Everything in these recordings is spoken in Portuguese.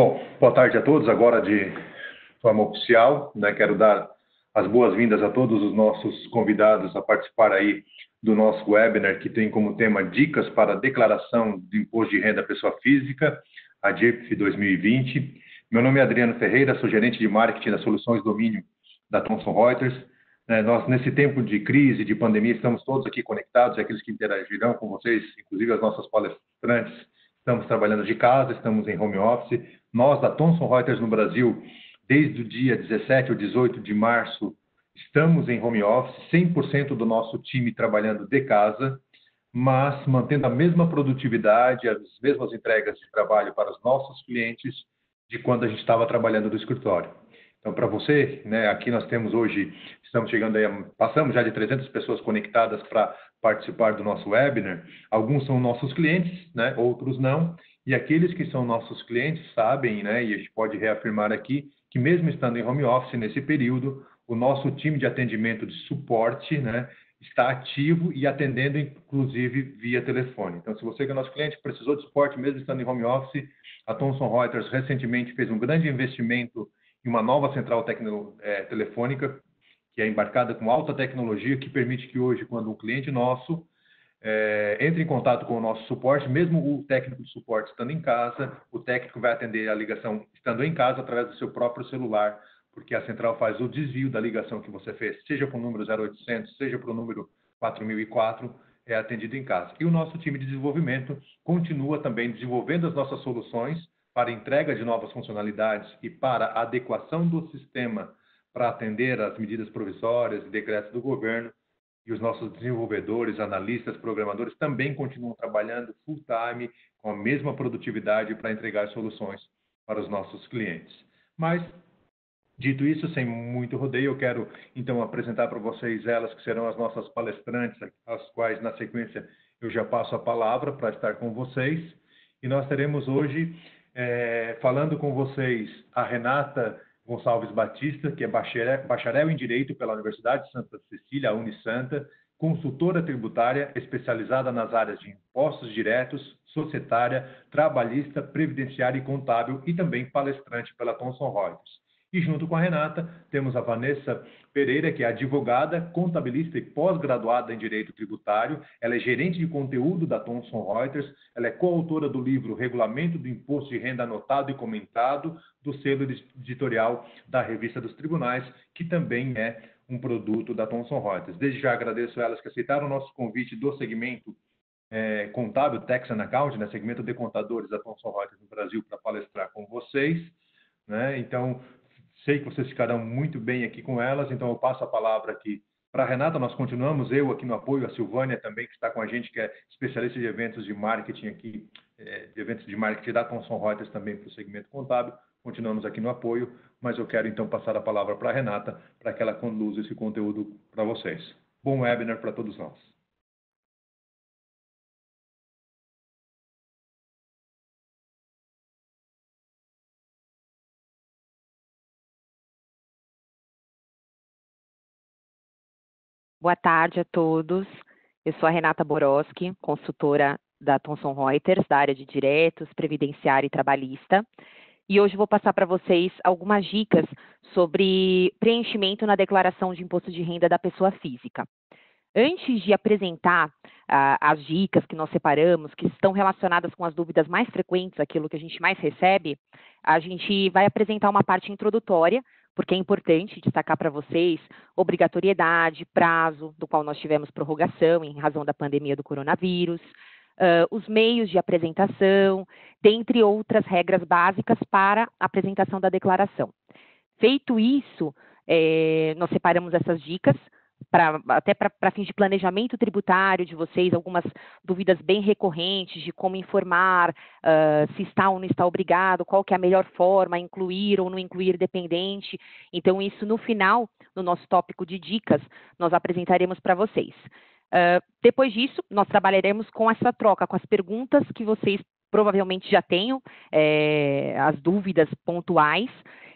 Bom, boa tarde a todos. Agora de forma oficial, né, quero dar as boas-vindas a todos os nossos convidados a participar aí do nosso webinar, que tem como tema Dicas para a Declaração de Imposto de Renda à Pessoa Física, a DIRPF 2020. Meu nome é Adriano Ferreira, sou gerente de marketing das soluções de domínio da Thomson Reuters. Nós, nesse tempo de crise, de pandemia, estamos todos aqui conectados, aqueles que interagirão com vocês, inclusive as nossas palestrantes. Estamos trabalhando de casa, estamos em home office. Nós, da Thomson Reuters no Brasil, desde o dia 17 ou 18 de março, estamos em home office, 100% do nosso time trabalhando de casa, mas mantendo a mesma produtividade, as mesmas entregas de trabalho para os nossos clientes de quando a gente estava trabalhando do escritório. Então, para você, né, aqui nós temos hoje, estamos chegando aí, passamos já de 300 pessoas conectadas para participar do nosso webinar. Alguns são nossos clientes, né, outros não. E aqueles que são nossos clientes sabem, né, e a gente pode reafirmar aqui, que mesmo estando em home office nesse período, o nosso time de atendimento de suporte, né, está ativo e atendendo, inclusive, via telefone. Então, se você que é nosso cliente precisou de suporte mesmo estando em home office, a Thomson Reuters recentemente fez um grande investimento em uma nova central telefônica, que é embarcada com alta tecnologia, que permite que hoje, quando um cliente nosso entre em contato com o nosso suporte, mesmo o técnico de suporte estando em casa, o técnico vai atender a ligação estando em casa através do seu próprio celular, porque a central faz o desvio da ligação que você fez, seja para o número 0800, seja para o número 4004, é atendido em casa. E o nosso time de desenvolvimento continua também desenvolvendo as nossas soluções para entrega de novas funcionalidades e para adequação do sistema para atender às medidas provisórias e decretos do governo. E os nossos desenvolvedores, analistas, programadores também continuam trabalhando full time, com a mesma produtividade para entregar soluções para os nossos clientes. Mas, dito isso, sem muito rodeio, eu quero então apresentar para vocês elas que serão as nossas palestrantes, as quais na sequência eu já passo a palavra para estar com vocês. E nós teremos hoje falando com vocês a Renata Gonçalves Batista, que é bacharel em Direito pela Universidade de Santa Cecília, a Unisanta, consultora tributária especializada nas áreas de impostos diretos, societária, trabalhista, previdenciária e contábil e também palestrante pela Thomson Reuters. E junto com a Renata, temos a Vanessa Pereira, que é advogada, contabilista e pós-graduada em Direito Tributário. Ela é gerente de conteúdo da Thomson Reuters. Ela é coautora do livro Regulamento do Imposto de Renda Anotado e Comentado, do selo editorial da Revista dos Tribunais, que também é um produto da Thomson Reuters. Desde já agradeço a elas que aceitaram o nosso convite do segmento contábil, Tax and Accounting, né, segmento de contadores da Thomson Reuters no Brasil, para palestrar com vocês. Né? Então, sei que vocês ficarão muito bem aqui com elas, então eu passo a palavra aqui para a Renata. Nós continuamos, eu aqui no apoio, a Silvânia também, que está com a gente, que é especialista de eventos de marketing aqui, de eventos de marketing da Thomson Reuters também para o segmento contábil. Continuamos aqui no apoio, mas eu quero então passar a palavra para a Renata, para que ela conduza esse conteúdo para vocês. Bom webinar para todos nós. Boa tarde a todos. Eu sou a Renata Boroski, consultora da Thomson Reuters, da área de diretos, previdenciária e trabalhista. E hoje vou passar para vocês algumas dicas sobre preenchimento na declaração de imposto de renda da pessoa física. Antes de apresentar as dicas que nós separamos, que estão relacionadas com as dúvidas mais frequentes, aquilo que a gente mais recebe, a gente vai apresentar uma parte introdutória, porque é importante destacar para vocês obrigatoriedade, prazo, do qual nós tivemos prorrogação em razão da pandemia do coronavírus, os meios de apresentação, dentre outras regras básicas para a apresentação da declaração. Feito isso, nós separamos essas dicas, até para fins de planejamento tributário de vocês, algumas dúvidas bem recorrentes de como informar, se está ou não está obrigado, qual que é a melhor forma, incluir ou não incluir dependente. Então, isso no final, no nosso tópico de dicas, nós apresentaremos para vocês. Depois disso, nós trabalharemos com essa troca, com as perguntas que vocês provavelmente já tenham, as dúvidas pontuais,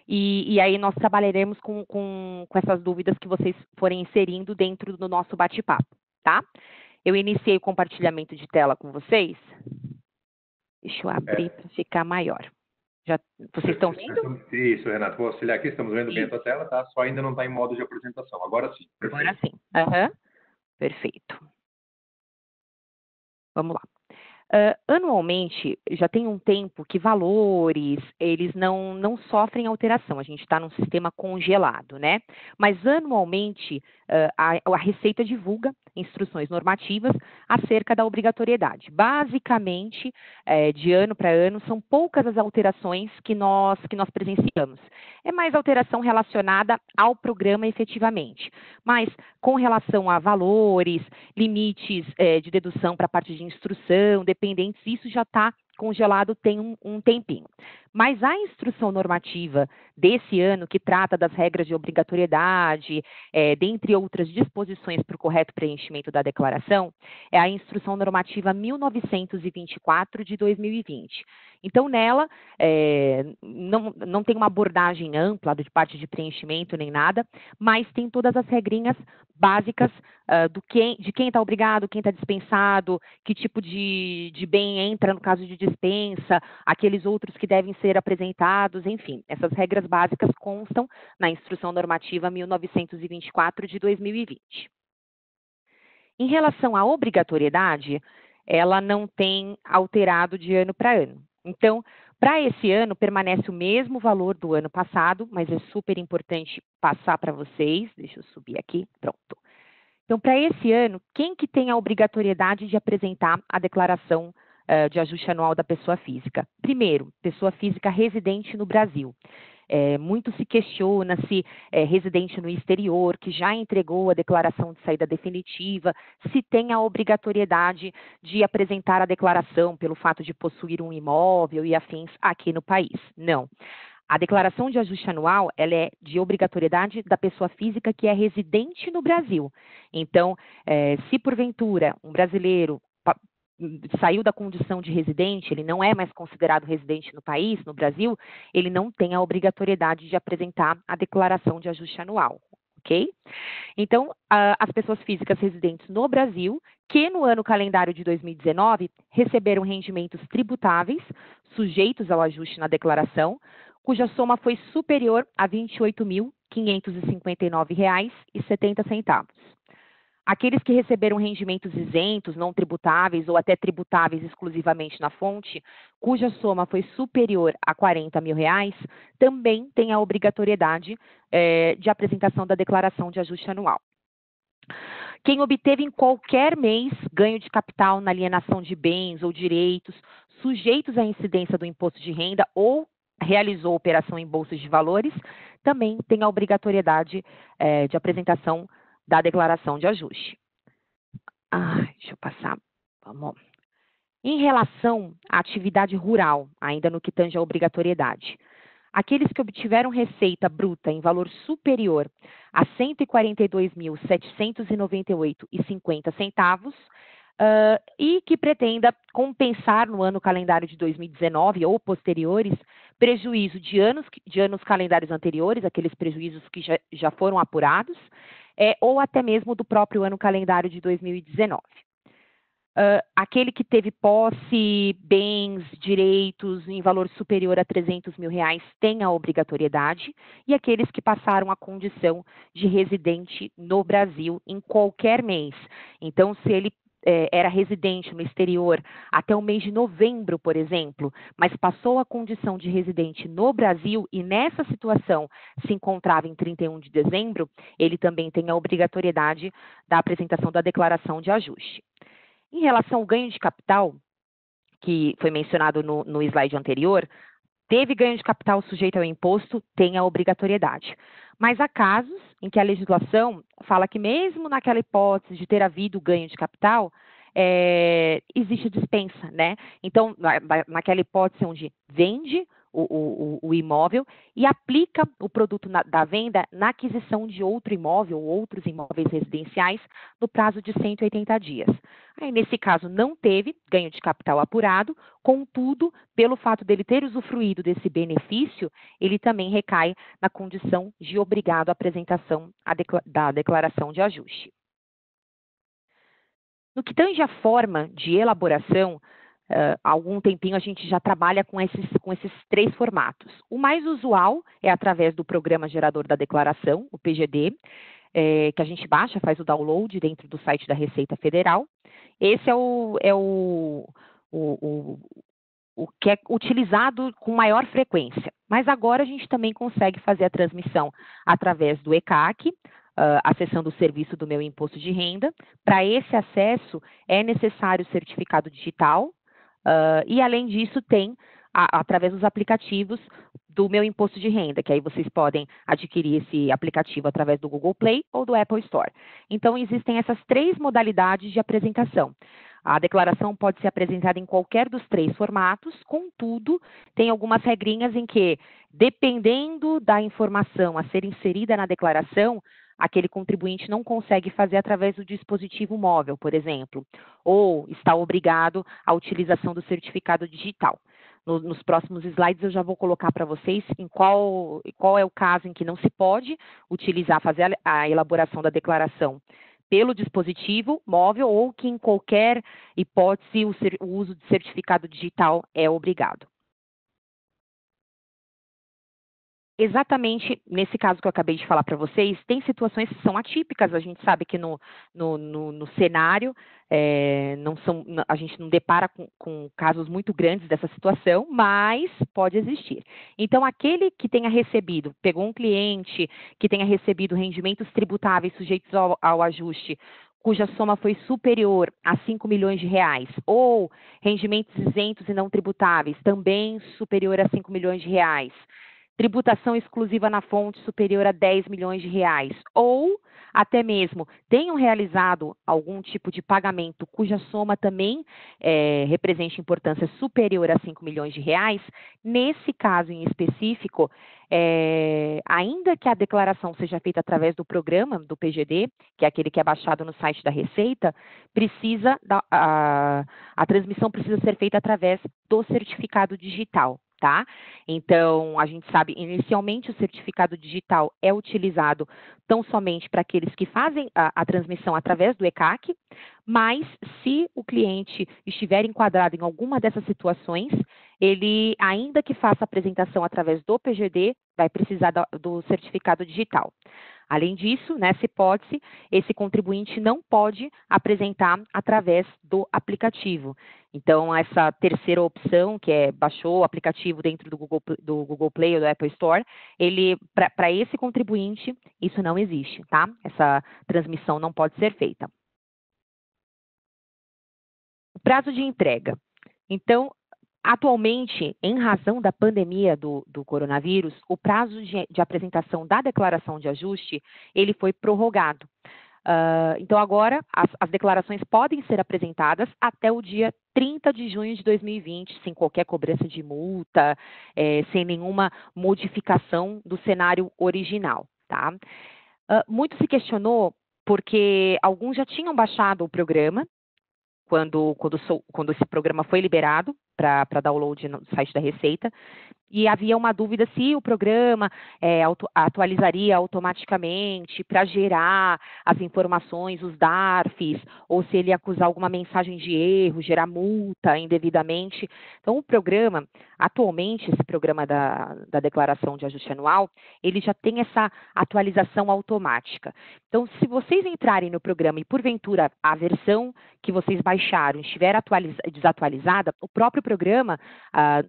e aí nós trabalharemos com essas dúvidas que vocês forem inserindo dentro do nosso bate-papo, tá? Eu iniciei o compartilhamento de tela com vocês. Deixa eu abrir para ficar maior. Vocês estão vendo? Isso, Renato, vou auxiliar aqui, estamos vendo bem a tua tela, tá? Só ainda não está em modo de apresentação. Agora sim. Perfeito. Agora sim. Aham. Perfeito. Vamos lá. Anualmente, já tem um tempo que valores, eles não sofrem alteração, a gente está num sistema congelado, né? Mas anualmente, a Receita divulga instruções normativas acerca da obrigatoriedade. Basicamente, de ano para ano, são poucas as alterações que nós presenciamos. É mais alteração relacionada ao programa efetivamente, mas com relação a valores, limites de dedução para a parte de instrução, dependentes, isso já está congelado tem um tempinho. Mas a instrução normativa desse ano, que trata das regras de obrigatoriedade, dentre outras disposições para o correto preenchimento da declaração, é a instrução normativa 1924 de 2020. Então, nela, não tem uma abordagem ampla de parte de preenchimento nem nada, mas tem todas as regrinhas básicas de quem está obrigado, quem está dispensado, que tipo de bem entra no caso de dispensa, aqueles outros que devem ser apresentados, enfim. Essas regras básicas constam na Instrução Normativa 1924 de 2020. Em relação à obrigatoriedade, ela não tem alterado de ano para ano. Então, para esse ano, permanece o mesmo valor do ano passado, mas é super importante passar para vocês. Deixa eu subir aqui, pronto. Então, para esse ano, quem que tem a obrigatoriedade de apresentar a declaração de ajuste anual da pessoa física? Primeiro, pessoa física residente no Brasil. Muito se questiona se residente no exterior, que já entregou a declaração de saída definitiva, se tem a obrigatoriedade de apresentar a declaração pelo fato de possuir um imóvel e afins aqui no país. Não. A declaração de ajuste anual, ela é de obrigatoriedade da pessoa física que é residente no Brasil. Então, se porventura um brasileiro saiu da condição de residente, ele não é mais considerado residente no país, no Brasil, ele não tem a obrigatoriedade de apresentar a declaração de ajuste anual, ok? Então, as pessoas físicas residentes no Brasil, que no ano calendário de 2019 receberam rendimentos tributáveis, sujeitos ao ajuste na declaração, cuja soma foi superior a R$ 28.559,70. Aqueles que receberam rendimentos isentos, não tributáveis ou até tributáveis exclusivamente na fonte, cuja soma foi superior a R$ 40 mil, também têm a obrigatoriedade de apresentação da declaração de ajuste anual. Quem obteve em qualquer mês ganho de capital na alienação de bens ou direitos sujeitos à incidência do imposto de renda ou realizou operação em bolsas de valores, também tem a obrigatoriedade de apresentação da declaração de ajuste. Deixa eu passar. Vamos. Em relação à atividade rural, ainda no que tange à obrigatoriedade, aqueles que obtiveram receita bruta em valor superior a R$ 142.798,50 e que pretenda compensar no ano calendário de 2019 ou posteriores prejuízo de anos calendários anteriores, aqueles prejuízos que já foram apurados, ou até mesmo do próprio ano calendário de 2019. Aquele que teve posse, bens, direitos em valor superior a R$ 300 mil tem a obrigatoriedade, e aqueles que passaram a condição de residente no Brasil em qualquer mês. Então, se ele era residente no exterior até o mês de novembro, por exemplo, mas passou a condição de residente no Brasil e nessa situação se encontrava em 31 de dezembro, ele também tem a obrigatoriedade da apresentação da declaração de ajuste. Em relação ao ganho de capital, que foi mencionado no slide anterior, teve ganho de capital sujeito ao imposto, tem a obrigatoriedade. Mas há casos em que a legislação fala que mesmo naquela hipótese de ter havido ganho de capital, existe dispensa, né? Então, naquela hipótese onde vende o imóvel e aplica o produto da venda na aquisição de outro imóvel ou outros imóveis residenciais no prazo de 180 dias. Aí, nesse caso, não teve ganho de capital apurado, contudo, pelo fato dele ter usufruído desse benefício, ele também recai na condição de obrigado à apresentação da declaração de ajuste. No que tange à forma de elaboração há algum tempinho a gente já trabalha com esses 3 formatos. O mais usual é através do Programa Gerador da Declaração, o PGD, que a gente baixa, faz o download dentro do site da Receita Federal. Esse é o que é utilizado com maior frequência. Mas agora a gente também consegue fazer a transmissão através do ECAC, acessando o serviço do Meu Imposto de Renda. Para esse acesso é necessário o certificado digital e, além disso, tem através dos aplicativos do Meu Imposto de Renda, que aí vocês podem adquirir esse aplicativo através do Google Play ou do Apple Store. Então, existem essas 3 modalidades de apresentação. A declaração pode ser apresentada em qualquer dos 3 formatos, contudo, tem algumas regrinhas em que, dependendo da informação a ser inserida na declaração, aquele contribuinte não consegue fazer através do dispositivo móvel, por exemplo, ou está obrigado à utilização do certificado digital. Nos próximos slides eu já vou colocar para vocês em qual é o caso em que não se pode utilizar, fazer a elaboração da declaração pelo dispositivo móvel ou que em qualquer hipótese o uso de certificado digital é obrigado. Exatamente nesse caso que eu acabei de falar para vocês, tem situações que são atípicas, a gente sabe que no cenário a gente não depara com casos muito grandes dessa situação, mas pode existir. Então, aquele que tenha recebido, pegou um cliente que tenha recebido rendimentos tributáveis sujeitos ao ajuste, cuja soma foi superior a 5 milhões de reais, ou rendimentos isentos e não tributáveis, também superior a 5 milhões de reais, tributação exclusiva na fonte superior a 10 milhões de reais, ou até mesmo tenham realizado algum tipo de pagamento cuja soma também represente importância superior a 5 milhões de reais, nesse caso em específico, ainda que a declaração seja feita através do programa, do PGD, que é aquele que é baixado no site da Receita, a transmissão precisa ser feita através do certificado digital. Tá? Então, a gente sabe, inicialmente o certificado digital é utilizado tão somente para aqueles que fazem a transmissão através do ECAC, mas se o cliente estiver enquadrado em alguma dessas situações, ele, ainda que faça a apresentação através do PGD, vai precisar do certificado digital. Além disso, nessa hipótese, esse contribuinte não pode apresentar através do aplicativo. Então, essa terceira opção, que é baixou o aplicativo dentro do Google Play ou do Apple Store, para esse contribuinte, isso não existe, tá? Essa transmissão não pode ser feita. O prazo de entrega. Então, atualmente, em razão da pandemia do coronavírus, o prazo de apresentação da declaração de ajuste, ele foi prorrogado. Então, agora, as declarações podem ser apresentadas até o dia 30 de junho de 2020, sem qualquer cobrança de multa, sem nenhuma modificação do cenário original, tá? Muito se questionou porque alguns já tinham baixado o programa, quando esse programa foi liberado para download no site da Receita, e havia uma dúvida se o programa atualizaria automaticamente para gerar as informações, os DARFs, ou se ele ia acusar alguma mensagem de erro, gerar multa indevidamente. Então, o programa, atualmente, esse programa da declaração de ajuste anual, ele já tem essa atualização automática. Então, se vocês entrarem no programa e, porventura, a versão que vocês baixaram estiver desatualizada, o próprio programa,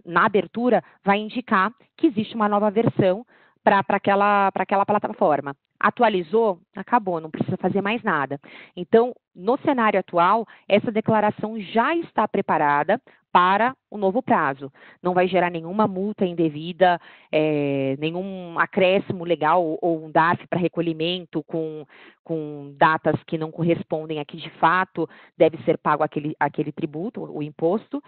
na abertura, vai indicar que existe uma nova versão para aquela plataforma. Atualizou? Acabou, não precisa fazer mais nada. Então, no cenário atual, essa declaração já está preparada para o novo prazo. Não vai gerar nenhuma multa indevida, nenhum acréscimo legal ou um DARF para recolhimento com datas que não correspondem a que de fato deve ser pago aquele tributo, o imposto.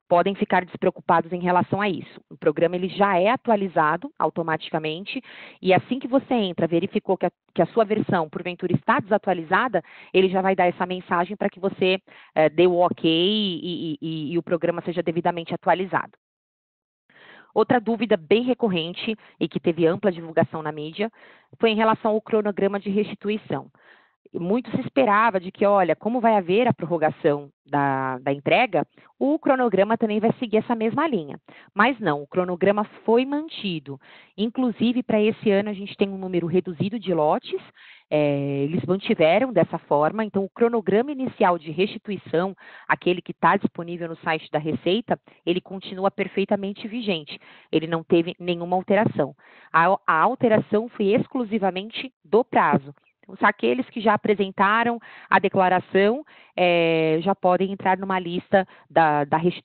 Podem ficar despreocupados em relação a isso. O programa ele já é atualizado automaticamente e assim que você entra, verificou que a sua versão, porventura, está desatualizada, ele já vai dar essa mensagem para que você dê o ok e o programa seja devidamente atualizado. Outra dúvida bem recorrente e que teve ampla divulgação na mídia foi em relação ao cronograma de restituição. muito se esperava de que, olha, como vai haver a prorrogação da entrega, o cronograma também vai seguir essa mesma linha. Mas não, o cronograma foi mantido. Inclusive, para esse ano, a gente tem um número reduzido de lotes, eles mantiveram dessa forma, então o cronograma inicial de restituição, aquele que está disponível no site da Receita, ele continua perfeitamente vigente, ele não teve nenhuma alteração. A alteração foi exclusivamente do prazo. Aqueles que já apresentaram a declaração já podem entrar numa lista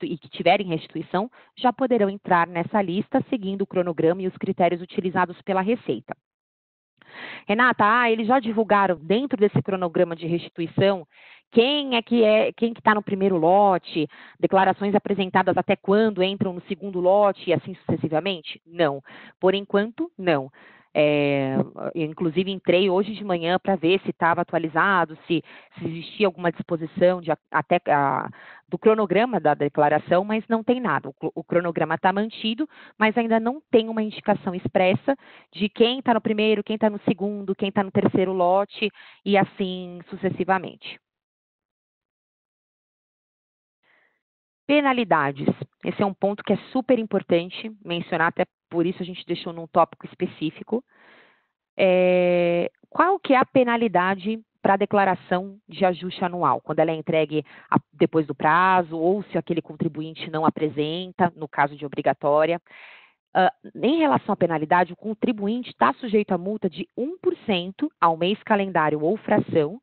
e que tiverem restituição, já poderão entrar nessa lista seguindo o cronograma e os critérios utilizados pela Receita. Renata, eles já divulgaram dentro desse cronograma de restituição quem que está no primeiro lote, declarações apresentadas até quando entram no segundo lote e assim sucessivamente? Não. Por enquanto, não. Eu, inclusive, entrei hoje de manhã para ver se estava atualizado, se existia alguma disposição do cronograma da declaração, mas não tem nada. O cronograma está mantido, mas ainda não tem uma indicação expressa de quem está no primeiro, quem está no segundo, quem está no terceiro lote e assim sucessivamente. Penalidades. Esse é um ponto que é super importante mencionar, até por isso a gente deixou num tópico específico. Qual que é a penalidade para a declaração de ajuste anual, quando ela é entregue depois do prazo, ou se aquele contribuinte não apresenta, no caso de obrigatória? Em relação à penalidade, o contribuinte está sujeito a multa de 1% ao mês calendário ou fração,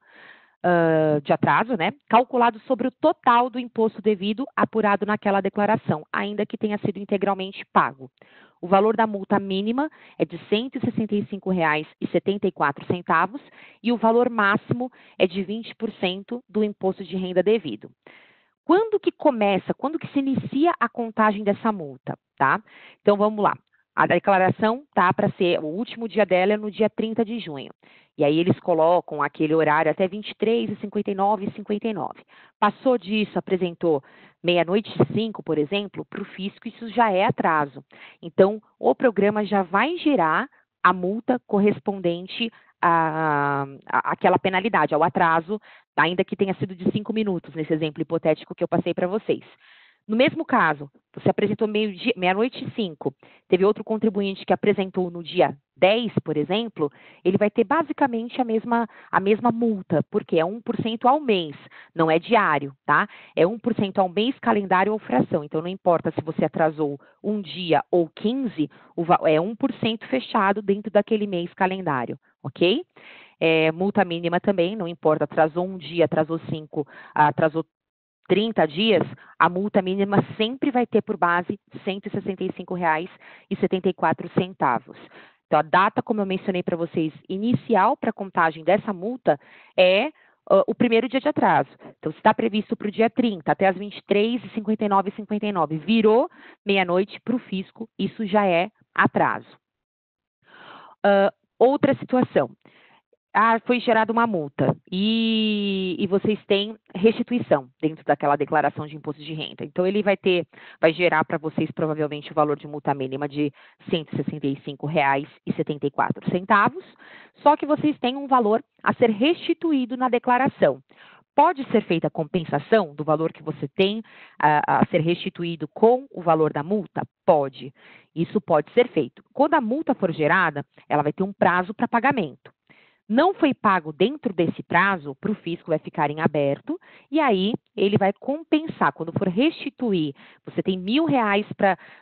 de atraso, né, calculado sobre o total do imposto devido apurado naquela declaração, ainda que tenha sido integralmente pago. O valor da multa mínima é de R$ 165,74 e o valor máximo é de 20% do imposto de renda devido. Quando que se inicia a contagem dessa multa, tá? Então, vamos lá. A declaração tá para ser, o último dia dela é no dia 30 de junho. E aí eles colocam aquele horário até 23h59 e 59. Passou disso, apresentou meia-noite e 5, por exemplo, para o fisco, isso já é atraso. Então, o programa já vai gerar a multa correspondente àquela penalidade, ao atraso, ainda que tenha sido de 5 minutos, nesse exemplo hipotético que eu passei para vocês. No mesmo caso, você apresentou meia-noite e 5, teve outro contribuinte que apresentou no dia 10, por exemplo, ele vai ter basicamente a mesma multa, porque é 1% ao mês, não é diário, tá? É 1% ao mês, calendário ou fração. Então, não importa se você atrasou um dia ou 15, é 1% fechado dentro daquele mês calendário, ok? Multa mínima também, não importa, atrasou um dia, atrasou 5, atrasou 30 dias, a multa mínima sempre vai ter por base R$ 165,74. Então, a data, como eu mencionei para vocês, inicial para a contagem dessa multa é o primeiro dia de atraso. Então, se está previsto para o dia 30, até as 23h59 virou meia-noite para o fisco, isso já é atraso. Outra situação. Foi gerada uma multa e vocês têm restituição dentro daquela declaração de imposto de renda. Então, ele vai gerar para vocês provavelmente o valor de multa mínima de R$ 165,74, só que vocês têm um valor a ser restituído na declaração. Pode ser feita a compensação do valor que você tem a ser restituído com o valor da multa? Pode. Isso pode ser feito. Quando a multa for gerada, ela vai ter um prazo para pagamento. Não foi pago dentro desse prazo, para o fisco vai ficar em aberto, e aí ele vai compensar. Quando for restituir, você tem R$ 1.000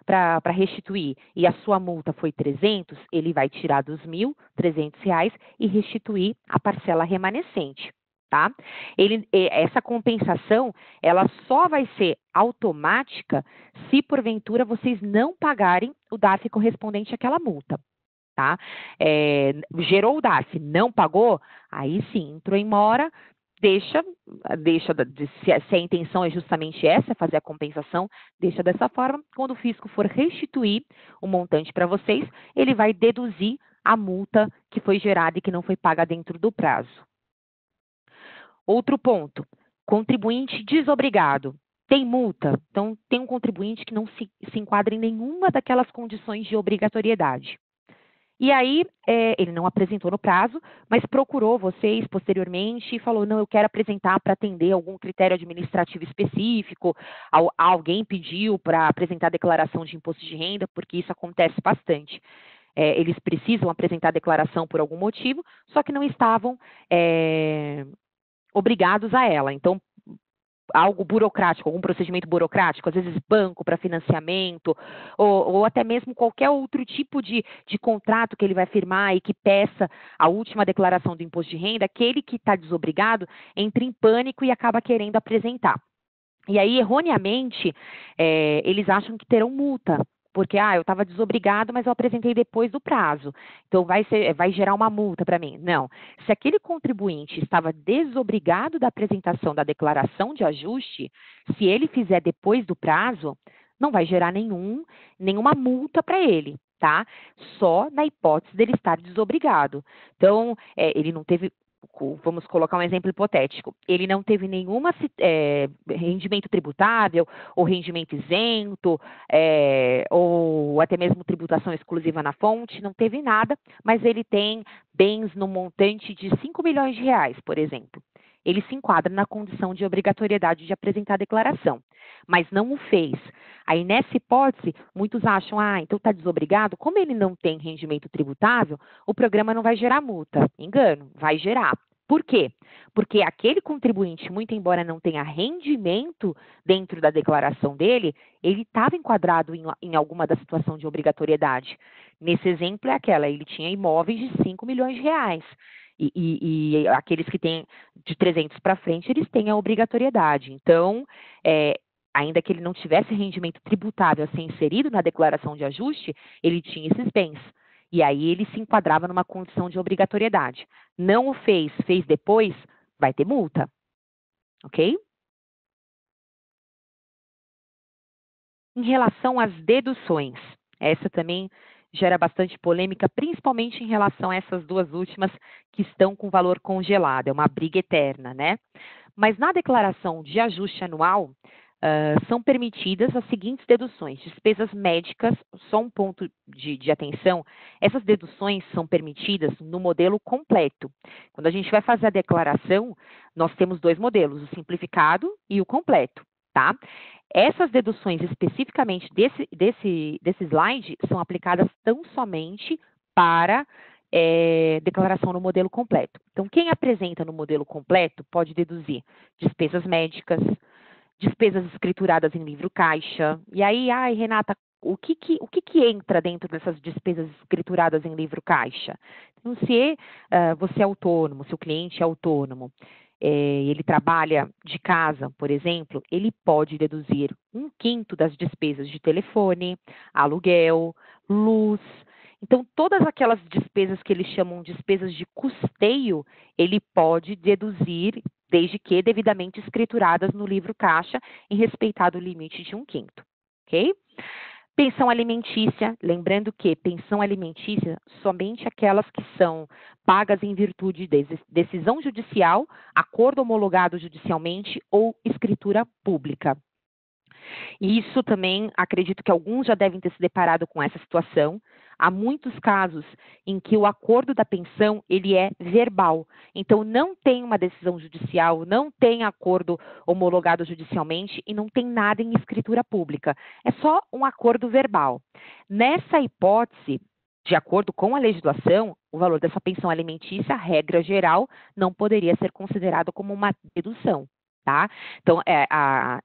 para restituir e a sua multa foi 300, ele vai tirar dos R$ 1.300 e restituir a parcela remanescente. Tá? Essa compensação, ela só vai ser automática se porventura vocês não pagarem o DARF correspondente àquela multa. Tá? Gerou o DARF, não pagou, aí sim, entrou em mora, se a intenção é justamente essa, fazer a compensação, deixa dessa forma. Quando o fisco for restituir o montante para vocês, ele vai deduzir a multa que foi gerada e que não foi paga dentro do prazo. Outro ponto, contribuinte desobrigado. Tem multa? Então, tem um contribuinte que não se enquadra em nenhuma daquelas condições de obrigatoriedade. E aí, ele não apresentou no prazo, mas procurou vocês posteriormente e falou, não, eu quero apresentar para atender algum critério administrativo específico, alguém pediu para apresentar declaração de imposto de renda, porque isso acontece bastante. Eles precisam apresentar a declaração por algum motivo, só que não estavam obrigados a ela. Então, algo burocrático, algum procedimento burocrático, às vezes banco para financiamento, ou até mesmo qualquer outro tipo de contrato que ele vai firmar e que peça a última declaração do imposto de renda, aquele que está desobrigado entra em pânico e acaba querendo apresentar. E aí, erroneamente, eles acham que terão multa, porque, eu estava desobrigado, mas eu apresentei depois do prazo, então vai gerar uma multa para mim. Não, se aquele contribuinte estava desobrigado da apresentação da declaração de ajuste, se ele fizer depois do prazo, não vai gerar nenhuma multa para ele, tá? Só na hipótese dele estar desobrigado. Então, ele não teve... Vamos colocar um exemplo hipotético. Ele não teve nenhum rendimento tributável, ou rendimento isento, ou até mesmo tributação exclusiva na fonte, não teve nada, mas ele tem bens no montante de 5 milhões de reais, por exemplo. Ele se enquadra na condição de obrigatoriedade de apresentar a declaração, mas não o fez. Aí, nessa hipótese, muitos acham, então está desobrigado, como ele não tem rendimento tributável, o programa não vai gerar multa. Engano, vai gerar. Por quê? Porque aquele contribuinte, muito embora não tenha rendimento dentro da declaração dele, ele estava enquadrado em alguma da situação de obrigatoriedade. Nesse exemplo ele tinha imóveis de 5 milhões de reais. E aqueles que têm de 300 para frente, eles têm a obrigatoriedade. Então, ainda que ele não tivesse rendimento tributável a ser inserido na declaração de ajuste, ele tinha esses bens. E aí ele se enquadrava numa condição de obrigatoriedade. Não o fez depois, vai ter multa. Ok? Em relação às deduções, essa também gera bastante polêmica, principalmente em relação a essas duas últimas que estão com valor congelado, é uma briga eterna, né? Mas na declaração de ajuste anual, são permitidas as seguintes deduções. Despesas médicas, só um ponto de atenção, essas deduções são permitidas no modelo completo. Quando a gente vai fazer a declaração, nós temos dois modelos, o simplificado e o completo, tá? Essas deduções especificamente desse slide são aplicadas tão somente para declaração no modelo completo. Então, quem apresenta no modelo completo pode deduzir despesas médicas, despesas escrituradas em livro caixa. E aí, Renata, o que entra dentro dessas despesas escrituradas em livro caixa? Então, se você é autônomo, se o cliente é autônomo, ele trabalha de casa, por exemplo, ele pode deduzir 1/5 das despesas de telefone, aluguel, luz. Então, todas aquelas despesas que eles chamam de despesas de custeio, ele pode deduzir, desde que devidamente escrituradas no livro caixa, em respeitado o limite de 1/5, ok? Pensão alimentícia, lembrando que pensão alimentícia, somente aquelas que são pagas em virtude de decisão judicial, acordo homologado judicialmente ou escritura pública. E isso também, acredito que alguns já devem ter se deparado com essa situação. Há muitos casos em que o acordo da pensão, ele é verbal. Então, não tem uma decisão judicial, não tem acordo homologado judicialmente e não tem nada em escritura pública. É só um acordo verbal. Nessa hipótese, de acordo com a legislação, o valor dessa pensão alimentícia, regra geral, não poderia ser considerado como uma dedução. Tá? Então,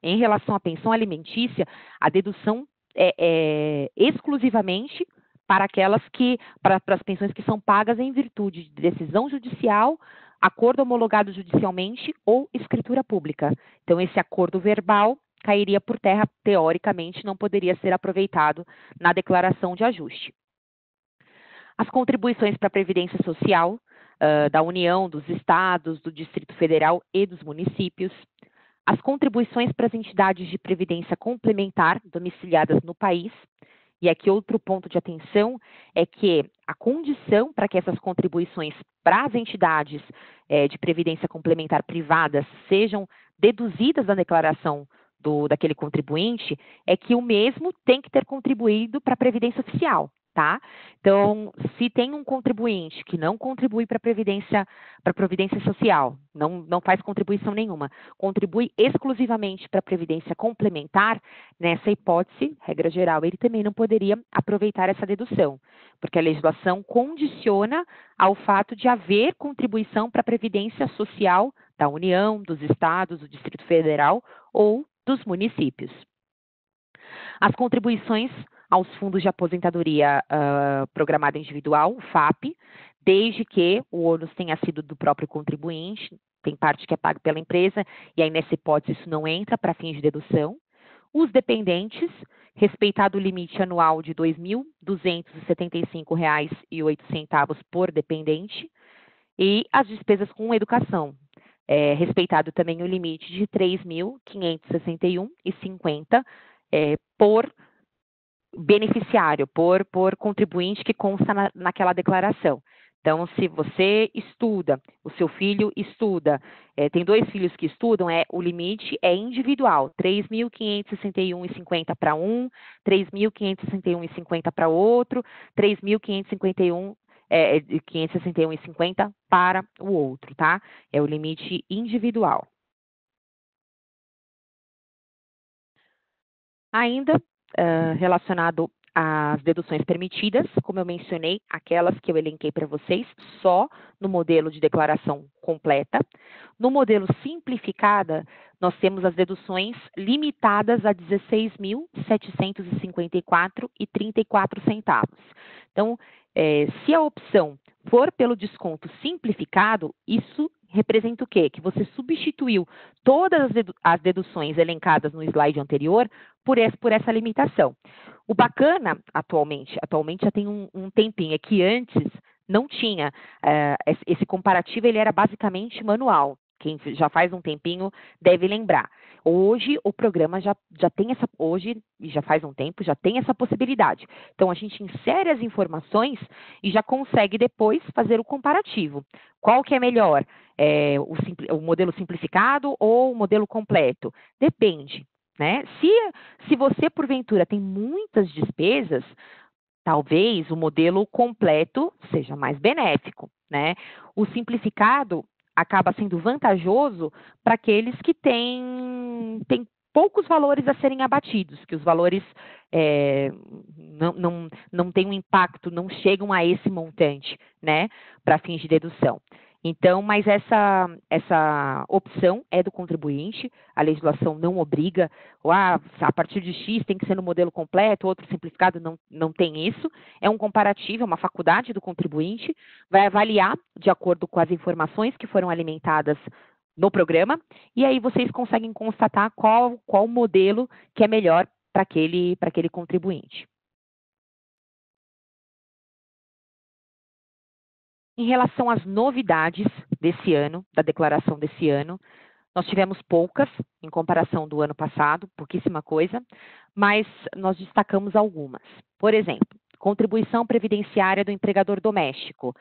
em relação à pensão alimentícia, a dedução é exclusivamente para as pensões que são pagas em virtude de decisão judicial, acordo homologado judicialmente ou escritura pública. Então, esse acordo verbal cairia por terra, teoricamente, não poderia ser aproveitado na declaração de ajuste. As contribuições para a Previdência Social, da União, dos Estados, do Distrito Federal e dos municípios. As contribuições para as entidades de previdência complementar domiciliadas no país. E aqui outro ponto de atenção é que a condição para que essas contribuições para as entidades de previdência complementar privadas sejam deduzidas da declaração daquele contribuinte é que o mesmo tem que ter contribuído para a Previdência Oficial. tá? Então, se tem um contribuinte que não contribui para a Previdência Social, não faz contribuição nenhuma, contribui exclusivamente para a Previdência Complementar, nessa hipótese, regra geral, ele também não poderia aproveitar essa dedução, porque a legislação condiciona ao fato de haver contribuição para a Previdência Social da União, dos Estados, do Distrito Federal ou dos municípios. As contribuições aos fundos de aposentadoria programada individual, FAP, desde que o ônus tenha sido do próprio contribuinte, tem parte que é pago pela empresa, e aí nessa hipótese isso não entra para fins de dedução. Os dependentes, respeitado o limite anual de R$ 2.275,08 por dependente, e as despesas com educação, respeitado também o limite de R$ 3.561,50 por beneficiário, por contribuinte que consta naquela declaração. Então, se você estuda, o seu filho estuda, tem 2 filhos que estudam, o limite é individual, R$ 3.561,50 para um, R$ 3.561,50 para outro, R$ 561,50 para o outro, tá? É o limite individual. Ainda relacionado às deduções permitidas, como eu mencionei, aquelas que eu elenquei para vocês, só no modelo de declaração completa. No modelo simplificada, nós temos as deduções limitadas a R$ 16.754,34. Então, se a opção for pelo desconto simplificado, isso representa o quê? Que você substituiu todas as deduções elencadas no slide anterior por essa limitação. O bacana, atualmente já tem um tempinho, é que antes não tinha. Esse comparativo ele era basicamente manual. Quem já faz um tempinho deve lembrar. Hoje o programa já tem hoje, e já faz um tempo, já tem essa possibilidade. Então a gente insere as informações e já consegue depois fazer o comparativo. Qual que é melhor? O modelo simplificado ou o modelo completo? Depende, né? Se você, porventura, tem muitas despesas, talvez o modelo completo seja mais benéfico, né? O simplificado acaba sendo vantajoso para aqueles que têm poucos valores a serem abatidos, que os valores não têm um impacto, não chegam a esse montante, né, para fins de dedução. Então, mas essa opção é do contribuinte, a legislação não obriga, a partir de X tem que ser no modelo completo, outro simplificado, não tem isso, é um comparativo, é uma faculdade do contribuinte, vai avaliar de acordo com as informações que foram alimentadas no programa, e aí vocês conseguem constatar qual modelo que é melhor para aquele contribuinte. Em relação às novidades desse ano, da declaração desse ano, nós tivemos poucas em comparação do ano passado, pouquíssima coisa, mas nós destacamos algumas. Por exemplo, contribuição previdenciária do empregador doméstico.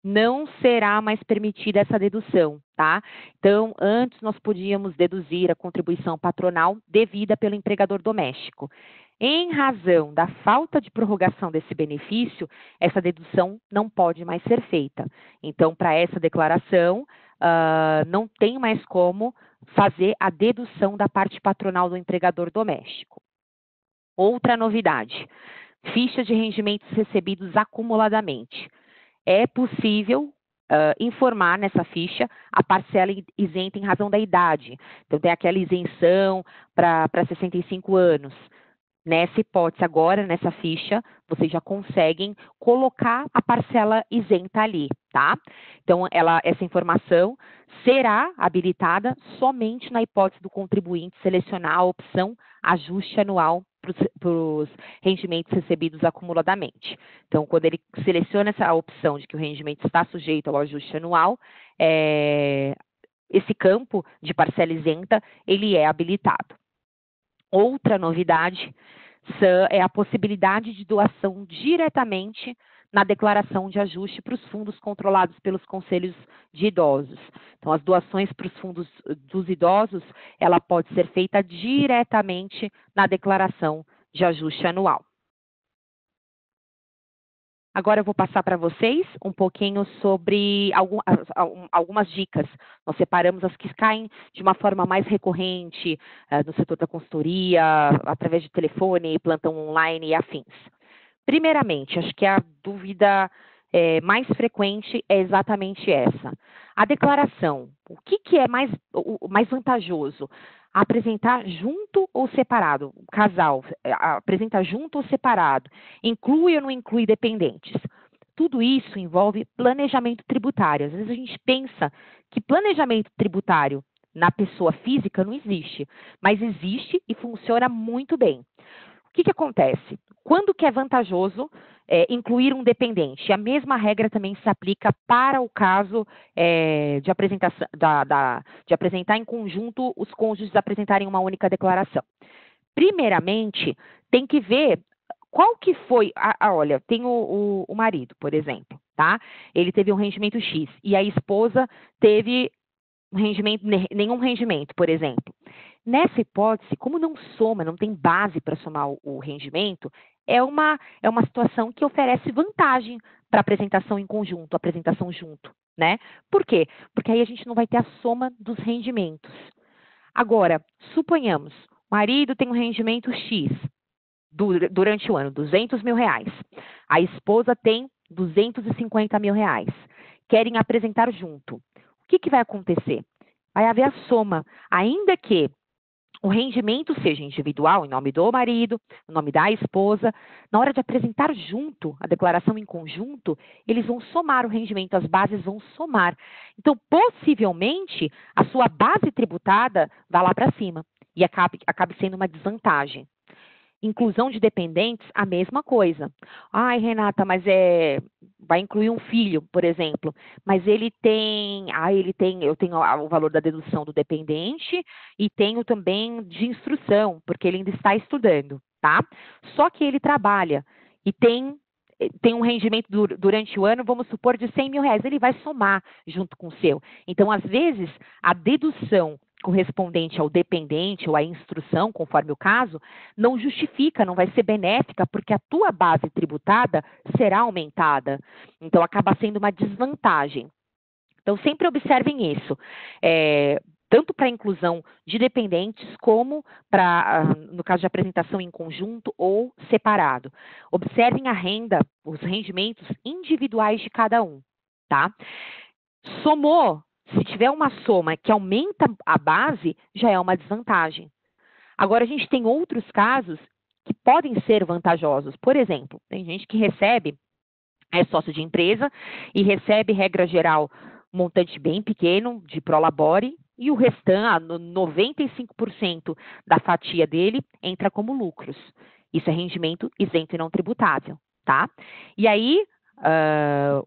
Não será mais permitida essa dedução, tá? Então, antes nós podíamos deduzir a contribuição patronal devida pelo empregador doméstico. Em razão da falta de prorrogação desse benefício, essa dedução não pode mais ser feita. Então, para essa declaração, não tem mais como fazer a dedução da parte patronal do empregador doméstico. Outra novidade, fichas de rendimentos recebidos acumuladamente. É possível informar nessa ficha a parcela isenta em razão da idade. Então, tem aquela isenção para 65 anos. Nessa hipótese agora, nessa ficha, vocês já conseguem colocar a parcela isenta ali, tá? Então, essa informação será habilitada somente na hipótese do contribuinte selecionar a opção ajuste anual para os rendimentos recebidos acumuladamente. Então, quando ele seleciona essa opção de que o rendimento está sujeito ao ajuste anual, esse campo de parcela isenta, ele é habilitado. Outra novidade é a possibilidade de doação diretamente na declaração de ajuste para os fundos controlados pelos conselhos de idosos. Então, as doações para os fundos dos idosos, ela pode ser feita diretamente na declaração de ajuste anual. Agora eu vou passar para vocês um pouquinho sobre algumas dicas. Nós separamos as que caem de uma forma mais recorrente no setor da consultoria, através de telefone, plantão online e afins. Primeiramente, acho que a dúvida mais frequente é exatamente essa. A declaração, o que é mais vantajoso? Apresentar junto ou separado? O casal, apresenta junto ou separado? Inclui ou não inclui dependentes? Tudo isso envolve planejamento tributário. Às vezes a gente pensa que planejamento tributário na pessoa física não existe, mas existe e funciona muito bem. O que acontece? Quando que é vantajoso incluir um dependente? A mesma regra também se aplica para o caso de apresentar em conjunto os cônjuges apresentarem uma única declaração. Primeiramente, tem que ver qual que foi... olha, tem o marido, por exemplo, tá? Ele teve um rendimento X e a esposa teve nenhum rendimento, por exemplo. Nessa hipótese, como não soma, não tem base para somar o rendimento, é uma situação que oferece vantagem para apresentação em conjunto, apresentação junto, né? Por quê? Porque aí a gente não vai ter a soma dos rendimentos. Agora, suponhamos, o marido tem um rendimento X durante o ano, R$200 mil. A esposa tem R$250 mil. Querem apresentar junto. O que vai acontecer? Vai haver a soma, ainda que o rendimento seja individual, em nome do marido, em nome da esposa, na hora de apresentar junto, a declaração em conjunto, eles vão somar o rendimento, as bases vão somar. Então, possivelmente, a sua base tributada vá lá para cima e acabe sendo uma desvantagem. Inclusão de dependentes, a mesma coisa. Ai, Renata, mas vai incluir um filho, por exemplo, mas eu tenho o valor da dedução do dependente e tenho também de instrução, porque ele ainda está estudando, tá? Só que ele trabalha e tem um rendimento durante o ano, vamos supor, de R$100 mil, ele vai somar junto com o seu. Então, às vezes, a dedução correspondente ao dependente ou à instrução, conforme o caso, não justifica, não vai ser benéfica, porque a tua base tributada será aumentada. Então, acaba sendo uma desvantagem. Então, sempre observem isso. Tanto para a inclusão de dependentes, como no caso de apresentação em conjunto ou separado. Observem a renda, os rendimentos individuais de cada um, tá? Somou. Se tiver uma soma que aumenta a base, já é uma desvantagem. Agora, a gente tem outros casos que podem ser vantajosos. Por exemplo, tem gente que é sócio de empresa e recebe, regra geral, um montante bem pequeno de prolabore e o restante, 95% da fatia dele, entra como lucros. Isso é rendimento isento e não tributável, tá? E aí,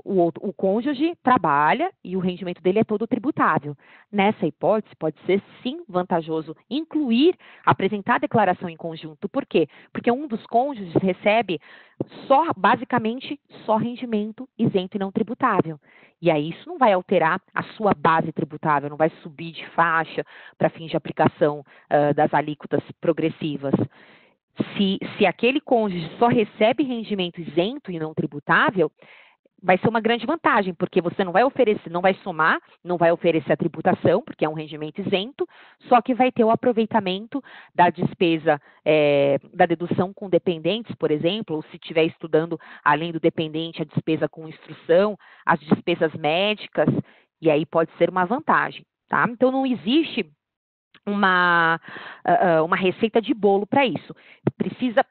o cônjuge trabalha e o rendimento dele é todo tributável. Nessa hipótese, pode ser sim vantajoso apresentar a declaração em conjunto. Por quê? Porque um dos cônjuges recebe basicamente só rendimento isento e não tributável. E aí isso não vai alterar a sua base tributável, não vai subir de faixa para fins de aplicação das alíquotas progressivas. Se aquele cônjuge só recebe rendimento isento e não tributável, vai ser uma grande vantagem, porque você não vai oferecer, não vai somar, não vai oferecer a tributação, porque é um rendimento isento, só que vai ter o aproveitamento da despesa, da dedução com dependentes, por exemplo, ou se estiver estudando além do dependente, a despesa com instrução, as despesas médicas, e aí pode ser uma vantagem, tá? Então, não existe uma receita de bolo para isso. Precisa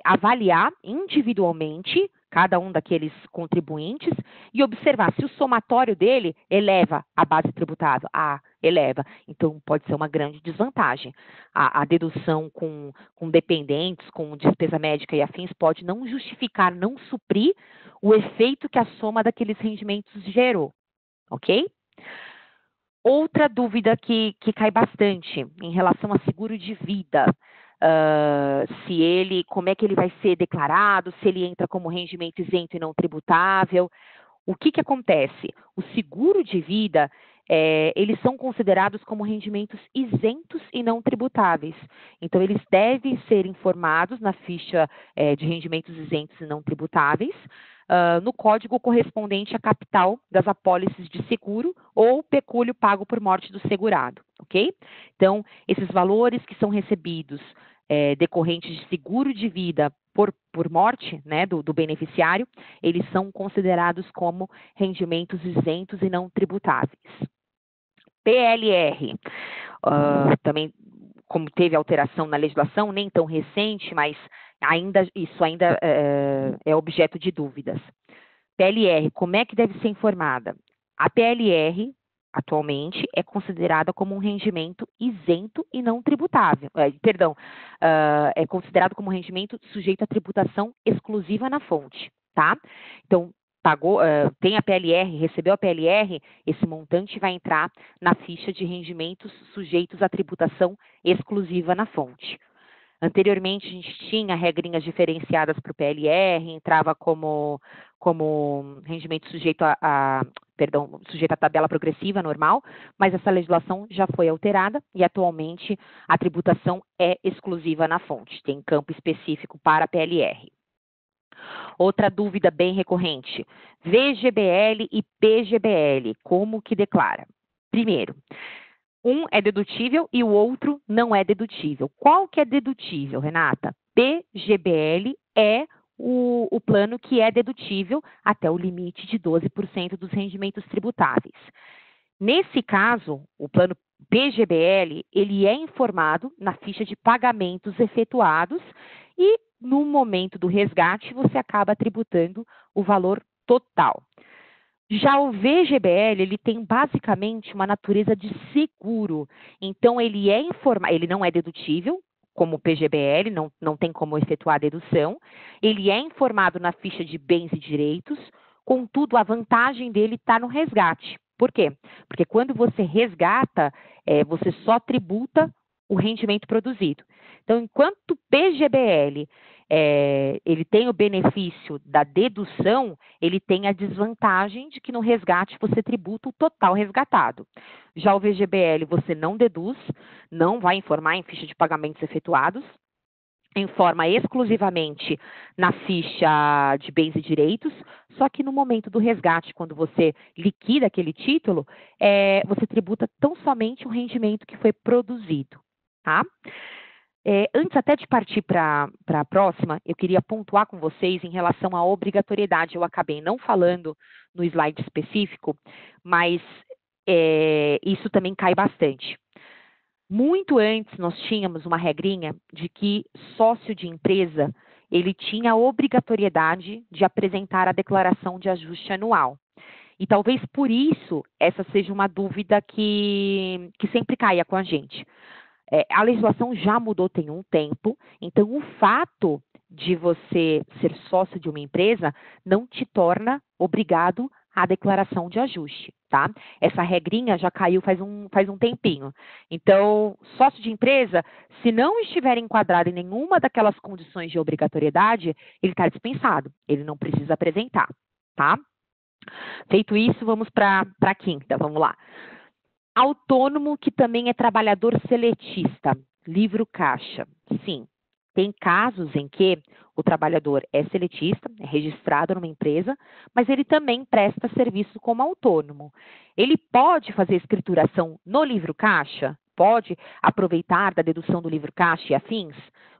avaliar individualmente cada um daqueles contribuintes e observar se o somatório dele eleva a base tributável. Eleva. Então, pode ser uma grande desvantagem. A dedução com dependentes, com despesa médica e afins, pode não justificar, não suprir o efeito que a soma daqueles rendimentos gerou. Ok? Outra dúvida que cai bastante em relação a seguro de vida, como é que ele vai ser declarado, se ele entra como rendimento isento e não tributável. O que acontece? O seguro de vida, eles são considerados como rendimentos isentos e não tributáveis. Então, eles devem ser informados na ficha de rendimentos isentos e não tributáveis, no código correspondente à capital das apólices de seguro ou pecúlio pago por morte do segurado, ok? Então, esses valores que são recebidos decorrentes de seguro de vida por morte, né, do beneficiário, eles são considerados como rendimentos isentos e não tributáveis. PLR, também, como teve alteração na legislação, nem tão recente, mas isso ainda é objeto de dúvidas. PLR, como é que deve ser informada? A PLR, atualmente, é considerada como um rendimento isento e não tributável. É considerado como um rendimento sujeito à tributação exclusiva na fonte, tá? Então, tem a PLR, recebeu a PLR, esse montante vai entrar na ficha de rendimentos sujeitos à tributação exclusiva na fonte. Anteriormente, a gente tinha regrinhas diferenciadas para o PLR, entrava como rendimento sujeito sujeito à tabela progressiva normal, mas essa legislação já foi alterada e atualmente a tributação é exclusiva na fonte, tem campo específico para a PLR. Outra dúvida bem recorrente, VGBL e PGBL, como que declara? Primeiro, um é dedutível e o outro não é dedutível. Qual que é dedutível, Renata? PGBL é o plano que é dedutível até o limite de 12% dos rendimentos tributáveis. Nesse caso, o plano PGBL, ele é informado na ficha de pagamentos efetuados e no momento do resgate você acaba tributando o valor total. Já o VGBL, ele tem basicamente uma natureza de seguro, então ele não é dedutível, como o PGBL, não tem como efetuar a dedução, ele é informado na ficha de bens e direitos, contudo a vantagem dele está no resgate. Por quê? Porque quando você resgata, você só tributa o rendimento produzido. Então, enquanto o PGBL ele tem o benefício da dedução, ele tem a desvantagem de que no resgate você tributa o total resgatado. Já o VGBL você não deduz, não vai informar em ficha de pagamentos efetuados, informa exclusivamente na ficha de bens e direitos, só que no momento do resgate, quando você liquida aquele título, você tributa tão somente o rendimento que foi produzido, tá? Antes até de partir para a próxima, eu queria pontuar com vocês em relação à obrigatoriedade. Eu acabei não falando no slide específico, mas isso também cai bastante. Muito antes nós tínhamos uma regrinha de que sócio de empresa, ele tinha a obrigatoriedade de apresentar a declaração de ajuste anual. E talvez por isso essa seja uma dúvida que sempre caia com a gente. A legislação já mudou tem um tempo, então o fato de você ser sócio de uma empresa não te torna obrigado à declaração de ajuste, tá? Essa regrinha já caiu faz um tempinho. Então, sócio de empresa, se não estiver enquadrado em nenhuma daquelas condições de obrigatoriedade, ele está dispensado, ele não precisa apresentar, tá? Feito isso, vamos para a quinta, vamos lá. Autônomo que também é trabalhador seletista, livro caixa. Sim, tem casos em que o trabalhador é seletista, é registrado numa empresa, mas ele também presta serviço como autônomo. Ele pode fazer escrituração no livro caixa? Pode aproveitar da dedução do livro caixa e afins?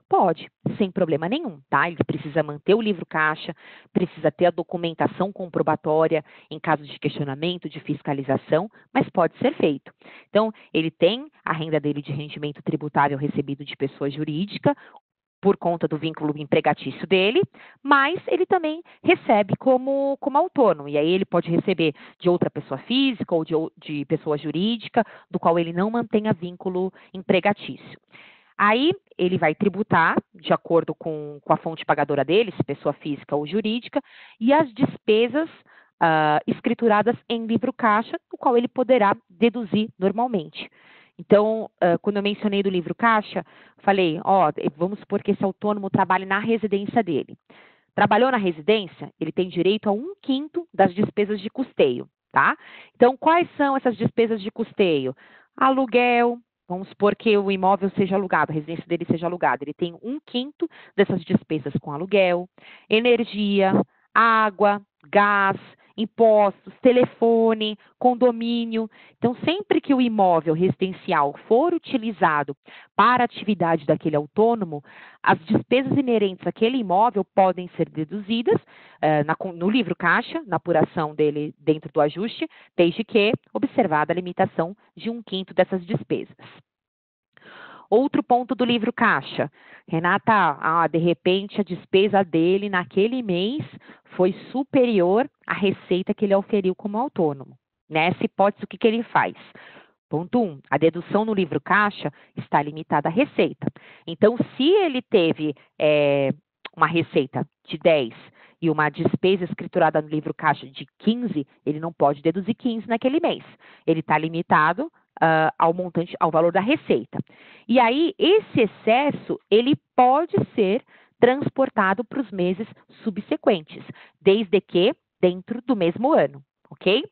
Pode, sem problema nenhum, tá? Ele precisa manter o livro caixa, precisa ter a documentação comprobatória em caso de questionamento, de fiscalização, mas pode ser feito. Então, ele tem a renda dele de rendimento tributável recebido de pessoa jurídica, por conta do vínculo empregatício dele, mas ele também recebe como autônomo, e aí ele pode receber de outra pessoa física ou de pessoa jurídica, do qual ele não mantenha vínculo empregatício. Aí ele vai tributar, de acordo com a fonte pagadora dele, se pessoa física ou jurídica, e as despesas escrituradas em livro caixa, do qual ele poderá deduzir normalmente. Então, quando eu mencionei do livro caixa, falei, vamos supor que esse autônomo trabalhe na residência dele. Trabalhou na residência, ele tem direito a 1/5 das despesas de custeio, tá? Então, quais são essas despesas de custeio? Aluguel, vamos supor que o imóvel seja alugado, a residência dele seja alugada. Ele tem 1/5 dessas despesas com aluguel, energia, água, gás, impostos, telefone, condomínio. Então, sempre que o imóvel residencial for utilizado para a atividade daquele autônomo, as despesas inerentes àquele imóvel podem ser deduzidas no livro caixa, na apuração dele dentro do ajuste, desde que observada a limitação de 1/5 dessas despesas. Outro ponto do livro caixa. Renata, de repente a despesa dele naquele mês foi superior à receita que ele oferiu como autônomo. Nessa hipótese, o que ele faz? Ponto 1, a dedução no livro caixa está limitada à receita. Então, se ele teve uma receita de 10 e uma despesa escriturada no livro caixa de 15, ele não pode deduzir 15 naquele mês. Ele está limitado ao montante, ao valor da receita. E aí, esse excesso, ele pode ser transportado para os meses subsequentes, desde que dentro do mesmo ano, ok?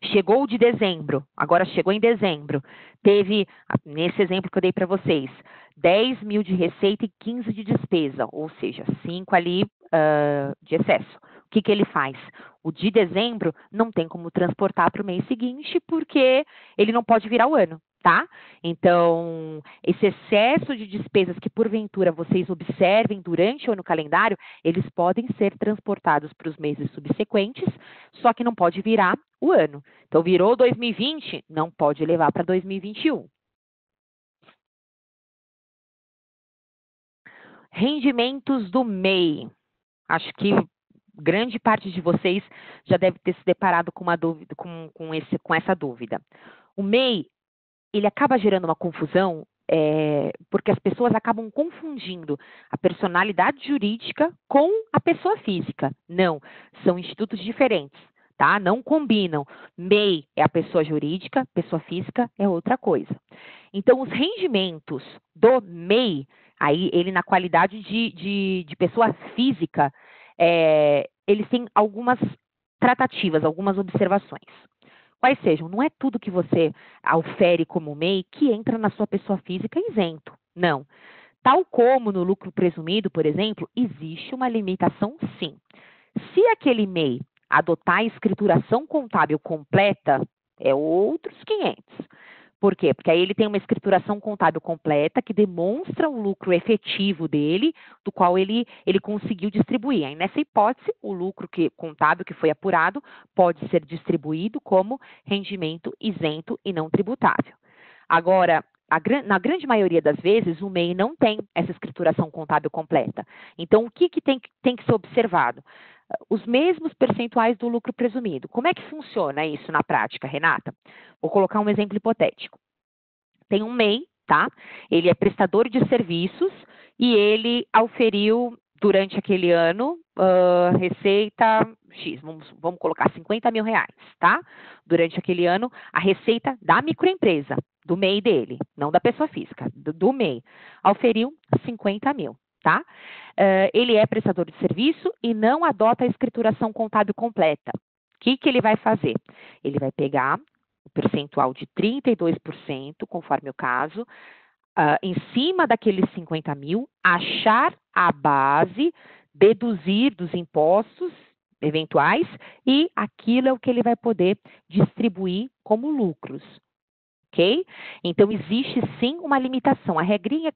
Chegou de dezembro, agora chegou em dezembro, teve, nesse exemplo que eu dei para vocês, 10 mil de receita e 15 de despesa, ou seja, 5 ali de excesso. O que ele faz? O de dezembro não tem como transportar para o mês seguinte, porque ele não pode virar o ano, tá? Então, esse excesso de despesas que porventura vocês observem durante o ano calendário, eles podem ser transportados para os meses subsequentes, só que não pode virar o ano. Então, virou 2020, não pode levar para 2021. Rendimentos do MEI. Acho que grande parte de vocês já deve ter se deparado com uma dúvida, com essa dúvida. O MEI, ele acaba gerando uma confusão porque as pessoas acabam confundindo a personalidade jurídica com a pessoa física. Não, são institutos diferentes, tá? Não combinam. MEI é a pessoa jurídica, pessoa física é outra coisa. Então, os rendimentos do MEI, aí ele na qualidade de pessoa física, eles têm algumas tratativas, algumas observações. Quais sejam? Não é tudo que você aufere como MEI que entra na sua pessoa física isento. Não. Tal como no lucro presumido, por exemplo, existe uma limitação sim. Se aquele MEI adotar a escrituração contábil completa, é outros 500. Por quê? Porque aí ele tem uma escrituração contábil completa que demonstra o lucro efetivo dele, do qual ele conseguiu distribuir. Aí, nessa hipótese, o lucro contábil que foi apurado pode ser distribuído como rendimento isento e não tributável. Agora, na grande maioria das vezes, o MEI não tem essa escrituração contábil completa. Então, o que tem que ser observado? Os mesmos percentuais do lucro presumido. Como é que funciona isso na prática, Renata? Vou colocar um exemplo hipotético. Tem um MEI, tá? Ele é prestador de serviços e ele auferiu durante aquele ano receita X, vamos colocar 50 mil reais, tá? Durante aquele ano, a receita da microempresa, do MEI dele, não da pessoa física, do MEI, auferiu 50 mil. Tá? Ele é prestador de serviço e não adota a escrituração contábil completa. O que ele vai fazer? Ele vai pegar o percentual de 32%, conforme o caso, em cima daqueles 50 mil, achar a base, deduzir dos impostos eventuais e aquilo é o que ele vai poder distribuir como lucros. Ok? Então, existe sim uma limitação. A regrinha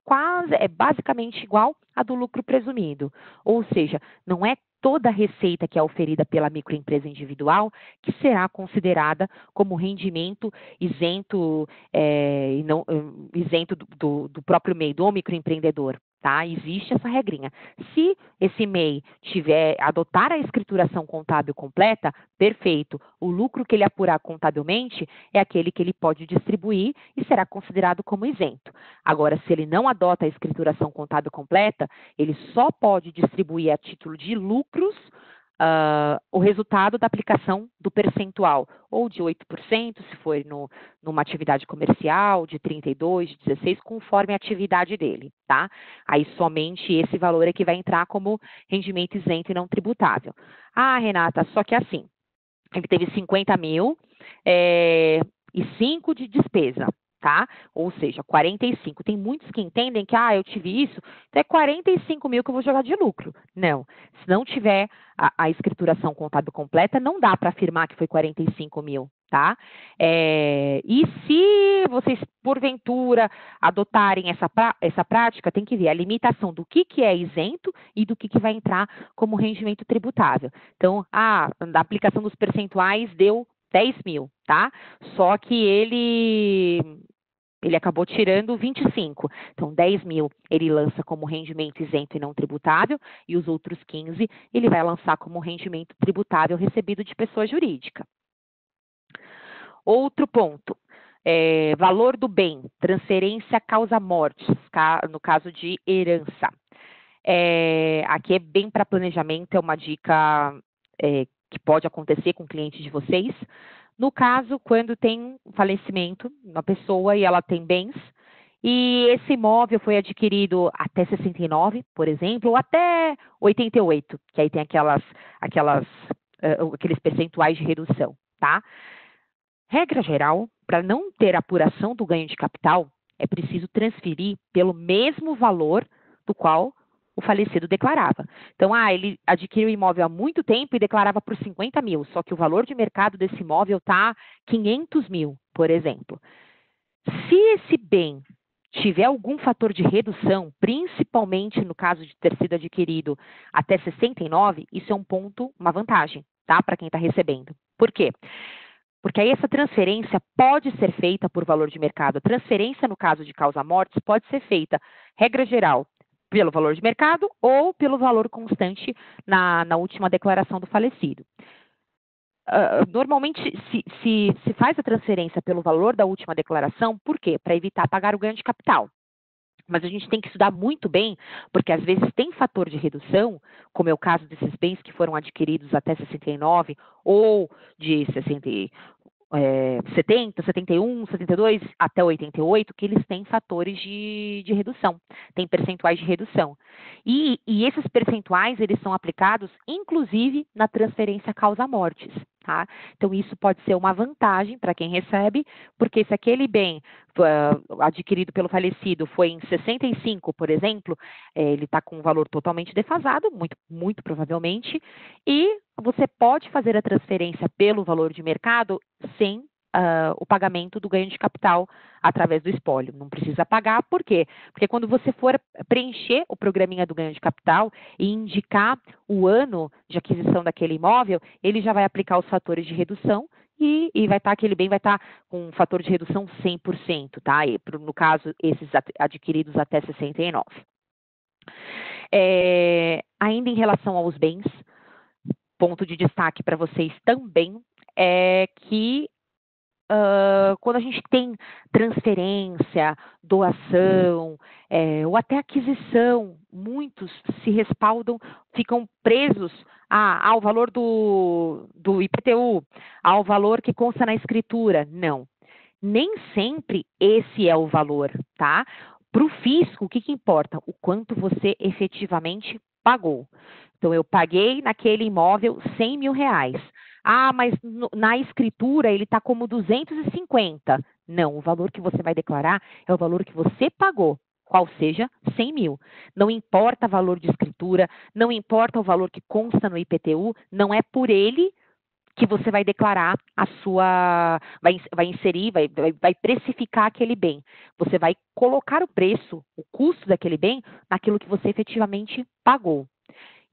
é basicamente igual à do lucro presumido. Ou seja, não é toda a receita que é oferida pela microempresa individual que será considerada como rendimento isento, isento do próprio MEI, do microempreendedor. Tá? Existe essa regrinha. Se esse MEI adotar a escrituração contábil completa, perfeito. O lucro que ele apurar contabilmente é aquele que ele pode distribuir e será considerado como isento. Agora, se ele não adota a escrituração contábil completa, ele só pode distribuir a título de lucros o resultado da aplicação do percentual, ou de 8%, se for numa atividade comercial, de 32%, de 16%, conforme a atividade dele, tá? Aí somente esse valor é que vai entrar como rendimento isento e não tributável. Ah, Renata, só que assim, ele teve 50 mil e 5 de despesa. tá? Ou seja, 45. Tem muitos que entendem que, eu tive isso, então é 45 mil que eu vou jogar de lucro. Não. Se não tiver a escrituração contábil completa, não dá para afirmar que foi 45 mil, tá? E se vocês, porventura, adotarem essa prática, tem que ver a limitação do que é isento e do que vai entrar como rendimento tributável. Então, a aplicação dos percentuais deu 10 mil, tá? Só que ele acabou tirando 25. Então, 10 mil ele lança como rendimento isento e não tributável, e os outros 15 ele vai lançar como rendimento tributável recebido de pessoa jurídica. Outro ponto, valor do bem, transferência causa-morte, no caso de herança. Aqui é bem para planejamento, é uma dica que pode acontecer com clientes de vocês. No caso, quando tem um falecimento, uma pessoa e ela tem bens, e esse imóvel foi adquirido até 69, por exemplo, ou até 88, que aí tem aqueles percentuais de redução, tá? Regra geral, para não ter apuração do ganho de capital, é preciso transferir pelo mesmo valor do qual o falecido declarava. Então, ele adquiriu o imóvel há muito tempo e declarava por 50 mil, só que o valor de mercado desse imóvel está 500 mil, por exemplo. Se esse bem tiver algum fator de redução, principalmente no caso de ter sido adquirido até 69, isso é um ponto, uma vantagem, tá? Para quem está recebendo. Por quê? Porque aí essa transferência pode ser feita por valor de mercado. A transferência, no caso de causa-mortes, pode ser feita, regra geral, pelo valor de mercado ou pelo valor constante na última declaração do falecido. Normalmente se faz a transferência pelo valor da última declaração, por quê? Para evitar pagar o ganho de capital. Mas a gente tem que estudar muito bem, porque às vezes tem fator de redução, como é o caso desses bens que foram adquiridos até 69 ou de 70, 71, 72 até 88, que eles têm fatores de redução, têm percentuais de redução. E esses percentuais, eles são aplicados, inclusive, na transferência causa-mortes, tá? Então, isso pode ser uma vantagem para quem recebe, porque se aquele bem adquirido pelo falecido foi em 65, por exemplo, ele está com um valor totalmente defasado, muito provavelmente, e você pode fazer a transferência pelo valor de mercado sem o pagamento do ganho de capital através do espólio. Não precisa pagar, por quê? Porque quando você for preencher o programinha do ganho de capital e indicar o ano de aquisição daquele imóvel, ele já vai aplicar os fatores de redução e aquele bem vai estar com um fator de redução 100%, tá? E, no caso, esses adquiridos até 69. Ainda em relação aos bens, ponto de destaque para vocês também é que quando a gente tem transferência, doação, ou até aquisição, muitos se respaldam, ficam presos ao valor do IPTU, ao valor que consta na escritura. Não, nem sempre esse é o valor, tá? Para o fisco, o que importa? O quanto você efetivamente pagou. Então, eu paguei naquele imóvel 100 mil reais. Mas na escritura ele está como 250. Não, o valor que você vai declarar é o valor que você pagou, qual seja 100 mil. Não importa o valor de escritura, não importa o valor que consta no IPTU, não é por ele que você vai declarar vai inserir, vai precificar aquele bem. Você vai colocar o preço, o custo daquele bem, naquilo que você efetivamente pagou.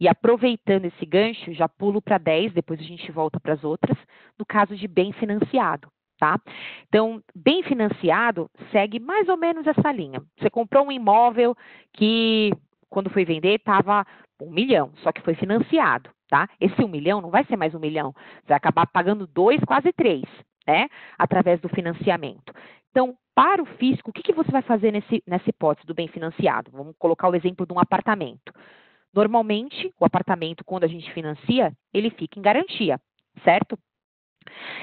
E aproveitando esse gancho, já pulo para 10, depois a gente volta para as outras, no caso de bem financiado, tá? Então, bem financiado segue mais ou menos essa linha. Você comprou um imóvel que, quando foi vender, estava 1 milhão, só que foi financiado, tá? Esse 1 milhão não vai ser mais 1 milhão, você vai acabar pagando 2, quase 3, né? Através do financiamento. Então, para o fisco, o que você vai fazer nessa hipótese do bem financiado? Vamos colocar o exemplo de um apartamento. Normalmente, o apartamento, quando a gente financia, ele fica em garantia, certo?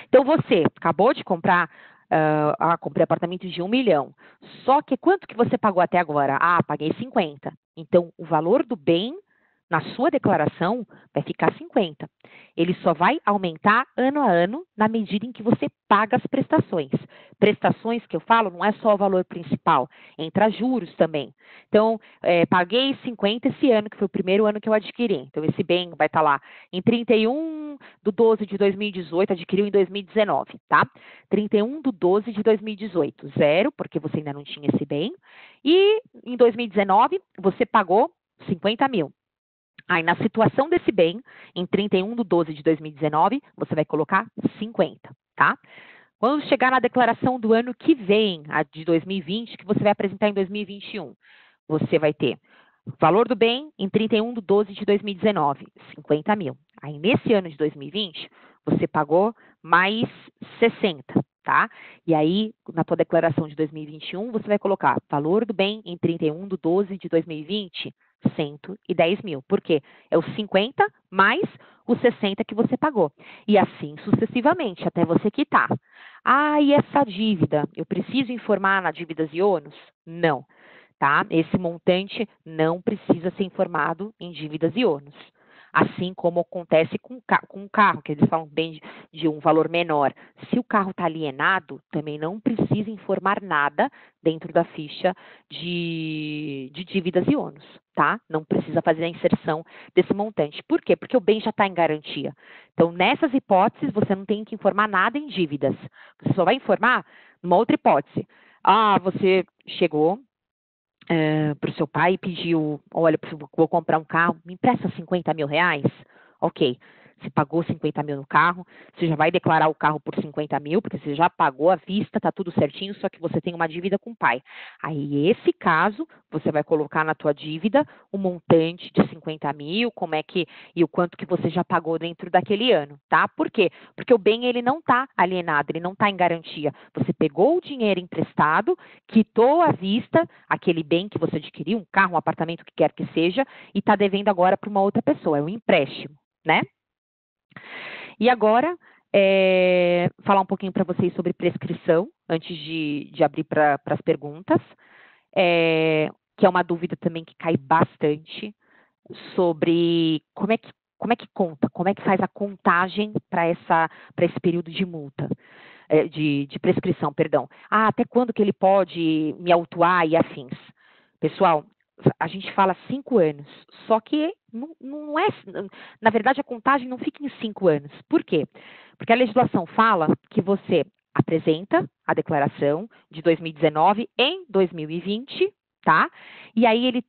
Então, você acabou de comprar, comprei apartamento de 1 milhão. Só que quanto que você pagou até agora? Paguei 50. Então, o valor do bem na sua declaração vai ficar 50. Ele só vai aumentar ano a ano na medida em que você paga as prestações. Prestações que eu falo não é só o valor principal, entra juros também. Então, paguei 50 esse ano, que foi o primeiro ano que eu adquiri. Então, esse bem vai estar lá em 31/12/2018, adquiriu em 2019, tá? 31/12/2018, zero, porque você ainda não tinha esse bem. E em 2019, você pagou 50 mil. Aí, na situação desse bem, em 31/12/2019, você vai colocar 50, tá? Quando chegar na declaração do ano que vem, a de 2020, que você vai apresentar em 2021, você vai ter o valor do bem em 31/12/2019, 50 mil. Aí, nesse ano de 2020, você pagou mais 60, tá? E aí, na tua declaração de 2021, você vai colocar valor do bem em 31/12/2020, 110 mil. Por quê? É os 50 mais os 60 que você pagou. E assim sucessivamente, até você quitar. Ah, e essa dívida? Eu preciso informar na dívidas e ônus? Não, tá? Esse montante não precisa ser informado em dívidas e ônus. Assim como acontece com o carro, que eles falam bem de um valor menor. Se o carro está alienado, também não precisa informar nada dentro da ficha de dívidas e ônus, tá? Não precisa fazer a inserção desse montante. Por quê? Porque o bem já está em garantia. Então, nessas hipóteses, você não tem que informar nada em dívidas. Você só vai informar numa outra hipótese. Ah, você chegou para o seu pai e pediu, olha, vou comprar um carro, me empresta 50 mil reais? Ok, você pagou 50 mil no carro, você já vai declarar o carro por 50 mil, porque você já pagou à vista, tá tudo certinho, só que você tem uma dívida com o pai. Aí, esse caso, você vai colocar na tua dívida o montante de 50 mil, como é que, e o quanto que você já pagou dentro daquele ano, tá? Por quê? Porque o bem, ele não tá alienado, ele não tá em garantia. Você pegou o dinheiro emprestado, quitou à vista aquele bem que você adquiriu, um carro, um apartamento, o que quer que seja, e está devendo agora para uma outra pessoa, é um empréstimo, né? E agora, falar um pouquinho para vocês sobre prescrição, antes de abrir para as perguntas, que é uma dúvida também que cai bastante, sobre como é que conta, como é que faz a contagem para esse período de multa, de prescrição, perdão. Ah, até quando que ele pode me autuar e afins? Pessoal, a gente fala 5 anos, só que não é, na verdade a contagem não fica em 5 anos. Por quê? Porque a legislação fala que você apresenta a declaração de 2019 em 2020, tá? E aí ele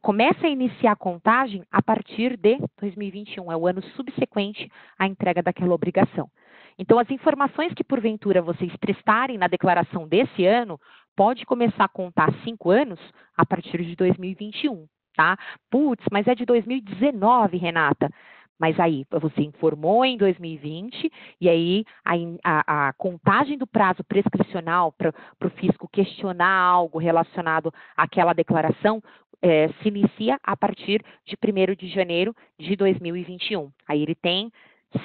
começa a iniciar a contagem a partir de 2021, é o ano subsequente à entrega daquela obrigação. Então, as informações que porventura vocês prestarem na declaração desse ano, pode começar a contar 5 anos a partir de 2021, tá? Putz, mas é de 2019, Renata. Mas aí, você informou em 2020, e aí a contagem do prazo prescricional para o fisco questionar algo relacionado àquela declaração se inicia a partir de 1º de janeiro de 2021. Aí ele tem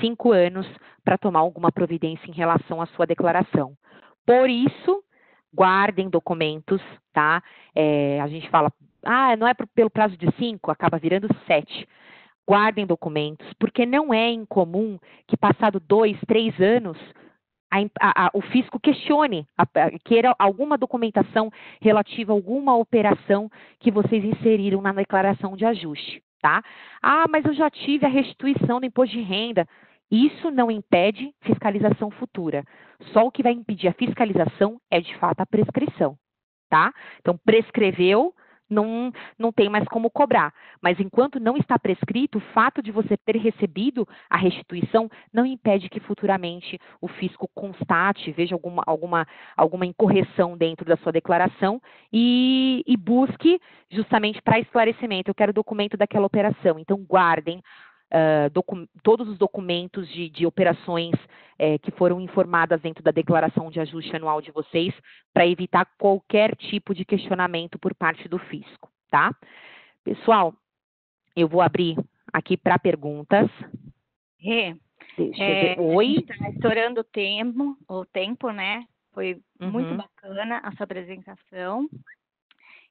5 anos para tomar alguma providência em relação à sua declaração. Por isso, guardem documentos, tá? A gente fala, não é pelo prazo de 5, acaba virando 7. Guardem documentos, porque não é incomum que passado 2, 3 anos, o fisco questione, queira alguma documentação relativa a alguma operação que vocês inseriram na declaração de ajuste, tá? Ah, mas eu já tive a restituição do imposto de renda. Isso não impede fiscalização futura. Só o que vai impedir a fiscalização é, de fato, a prescrição, tá? Então, prescreveu, não tem mais como cobrar. Mas enquanto não está prescrito, o fato de você ter recebido a restituição não impede que futuramente o fisco constate, veja alguma incorreção dentro da sua declaração e busque justamente para esclarecimento. Eu quero documento daquela operação. Então, guardem todos os documentos de operações que foram informadas dentro da declaração de ajuste anual de vocês, para evitar qualquer tipo de questionamento por parte do fisco, tá? Pessoal, eu vou abrir aqui para perguntas. Rê, Deixa eu ver. Oi? Está estourando o tempo, né? Foi muito bacana a sua apresentação.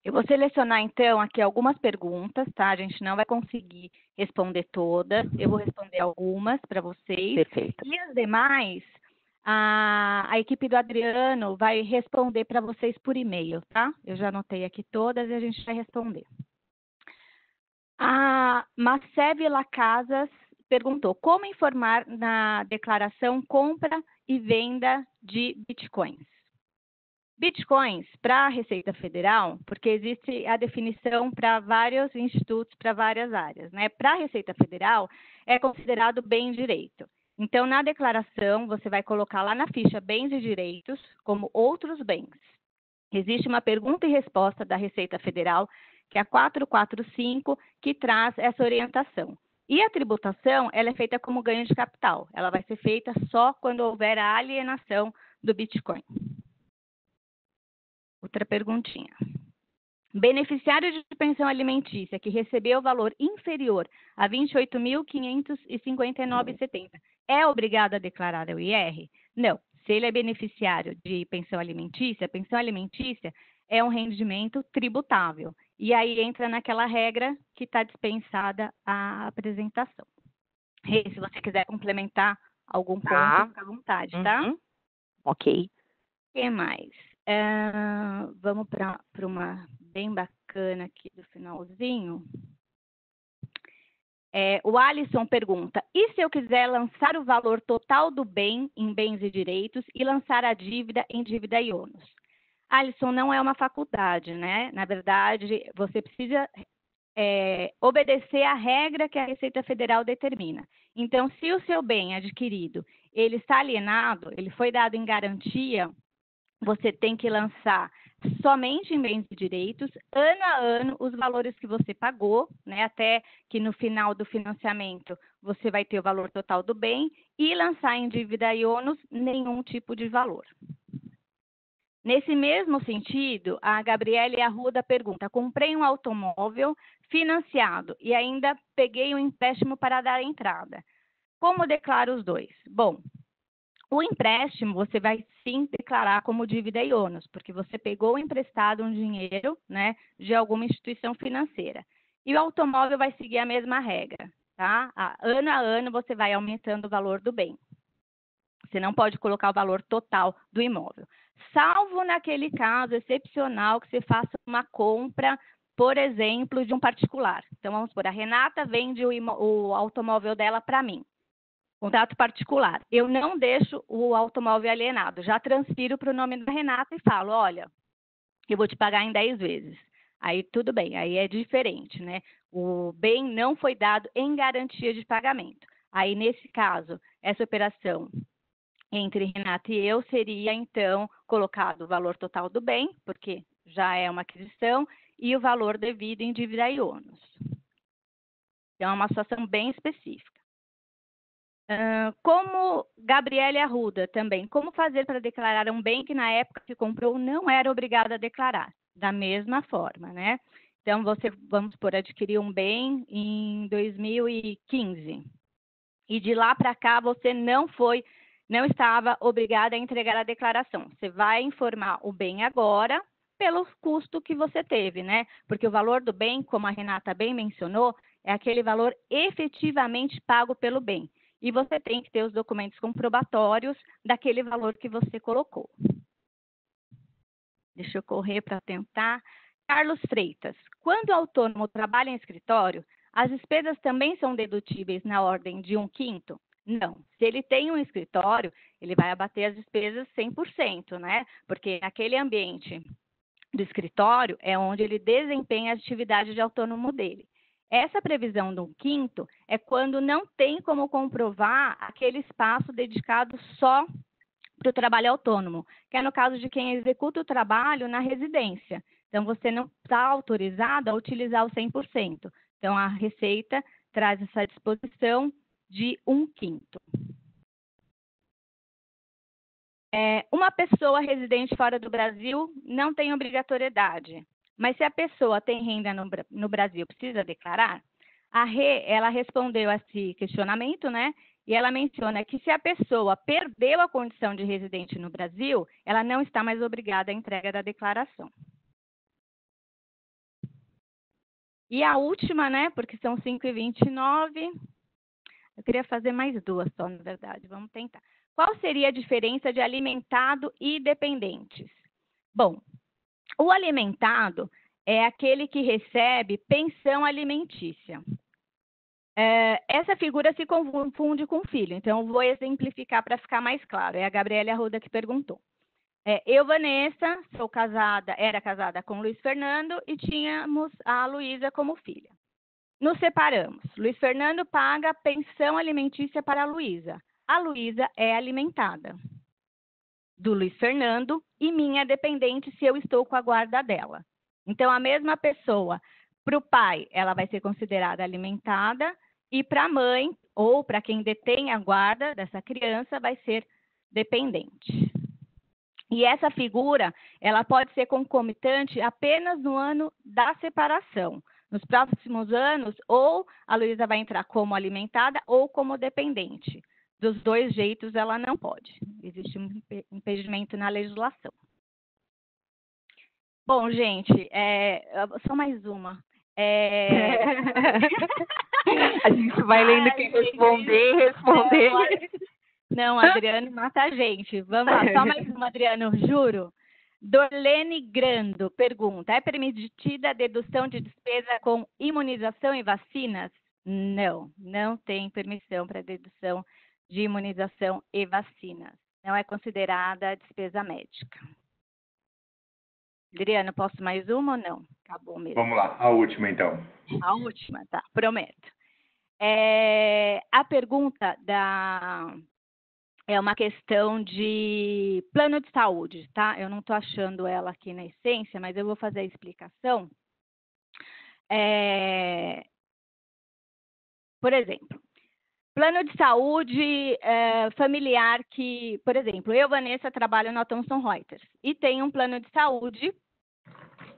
Eu vou selecionar, então, aqui algumas perguntas, tá? A gente não vai conseguir responder todas. Eu vou responder algumas para vocês. Perfeito. E as demais, a equipe do Adriano vai responder para vocês por e-mail, tá? Eu já anotei aqui todas e a gente vai responder. A Macev Lacasas perguntou: como informar na declaração compra e venda de bitcoins? Bitcoins, para a Receita Federal, porque existe a definição para vários institutos, para várias áreas, né? Para a Receita Federal, é considerado bem direito. Então, na declaração, você vai colocar lá na ficha bens e direitos, como outros bens. Existe uma pergunta e resposta da Receita Federal, que é a 445, que traz essa orientação. E a tributação, ela é feita como ganho de capital. Ela vai ser feita só quando houver a alienação do Bitcoin. Outra perguntinha. Beneficiário de pensão alimentícia que recebeu valor inferior a R$ 28.559,70 é obrigado a declarar o IR? Não. Se ele é beneficiário de pensão alimentícia é um rendimento tributável. E aí entra naquela regra que está dispensada a apresentação. Rê, se você quiser complementar algum ponto, fica à vontade, tá? Ok. O que mais? Vamos para uma bem bacana aqui do finalzinho. O Alisson pergunta: e se eu quiser lançar o valor total do bem em bens e direitos e lançar a dívida em dívida e ônus? Alisson, não é uma faculdade, né? Na verdade, você precisa obedecer à regra que a Receita Federal determina. Então, se o seu bem adquirido, ele está alienado, ele foi dado em garantia, você tem que lançar somente em bens e direitos, ano a ano, os valores que você pagou, né, até que no final do financiamento você vai ter o valor total do bem, e lançar em dívida e ônus nenhum tipo de valor. Nesse mesmo sentido, a Gabriele Arruda pergunta: comprei um automóvel financiado e ainda peguei um empréstimo para dar entrada. Como declaro os dois? Bom, o empréstimo você vai sim declarar como dívida e ônus, porque você pegou emprestado um dinheiro, né, de alguma instituição financeira. E o automóvel vai seguir a mesma regra, tá? Ano a ano você vai aumentando o valor do bem. Você não pode colocar o valor total do imóvel, salvo naquele caso excepcional que você faça uma compra, por exemplo, de um particular. Então, vamos supor, a Renata vende o automóvel dela para mim. Contrato particular. Eu não deixo o automóvel alienado. Já transfiro para o nome da Renata e falo: olha, eu vou te pagar em 10 vezes. Aí tudo bem, aí é diferente, né? O bem não foi dado em garantia de pagamento. Aí, nesse caso, essa operação entre Renata e eu seria, então, colocado o valor total do bem, porque já é uma aquisição, e o valor devido em dívida e ônus. Então, é uma situação bem específica. Como Gabriele Arruda também, como fazer para declarar um bem que na época que comprou não era obrigado a declarar? Da mesma forma, né? Então, você, vamos supor, adquiriu um bem em 2015 e de lá para cá você não estava obrigada a entregar a declaração. Você vai informar o bem agora pelo custo que você teve, né? Porque o valor do bem, como a Renata bem mencionou, é aquele valor efetivamente pago pelo bem. E você tem que ter os documentos comprobatórios daquele valor que você colocou. Deixa eu correr para tentar. Carlos Freitas: quando o autônomo trabalha em escritório, as despesas também são dedutíveis na ordem de 1/5? Não. Se ele tem um escritório, ele vai abater as despesas 100%, né? Porque naquele ambiente do escritório é onde ele desempenha a atividade de autônomo dele. Essa previsão do 1/5 é quando não tem como comprovar aquele espaço dedicado só para o trabalho autônomo, que é no caso de quem executa o trabalho na residência. Então, você não está autorizado a utilizar o 100%. Então, a Receita traz essa disposição de 1/5. Uma pessoa residente fora do Brasil não tem obrigatoriedade, mas se a pessoa tem renda no Brasil, precisa declarar? A Rê, ela respondeu a esse questionamento, né? E ela menciona que se a pessoa perdeu a condição de residente no Brasil, ela não está mais obrigada à entrega da declaração. E a última, né, porque são 5h29, eu queria fazer mais duas só, na verdade, vamos tentar. Qual seria a diferença de alimentado e dependentes? Bom, o alimentado é aquele que recebe pensão alimentícia. Essa figura se confunde com filho, então eu vou exemplificar para ficar mais claro. É a Gabriela Arruda que perguntou. Eu, Vanessa, era casada com o Luiz Fernando e tínhamos a Luísa como filha. Nos separamos. Luiz Fernando paga pensão alimentícia para a Luísa. A Luísa é alimentada do Luiz Fernando e minha dependente se eu estou com a guarda dela. Então, a mesma pessoa, para o pai, ela vai ser considerada alimentada e para a mãe, ou para quem detém a guarda dessa criança, vai ser dependente. E essa figura, ela pode ser concomitante apenas no ano da separação. Nos próximos anos, ou a Luísa vai entrar como alimentada ou como dependente. Dos dois jeitos, ela não pode. Existe um impedimento na legislação. Bom, gente, só mais uma. A gente vai lendo quem responder. Não, Adriano mata a gente. Vamos lá, só mais uma, Adriano, juro. Dorlene Grando pergunta: é permitida a dedução de despesa com imunização e vacinas? Não, não tem permissão para dedução de imunização e vacinas. Não é considerada despesa médica. Adriano, posso mais uma ou não? Acabou mesmo. Vamos lá, a última então. A última, tá, prometo. A pergunta é uma questão de plano de saúde, tá? Eu não estou achando ela aqui na essência, mas eu vou fazer a explicação. Por exemplo, plano de saúde familiar que, por exemplo, eu, Vanessa, trabalho na Thomson Reuters e tenho um plano de saúde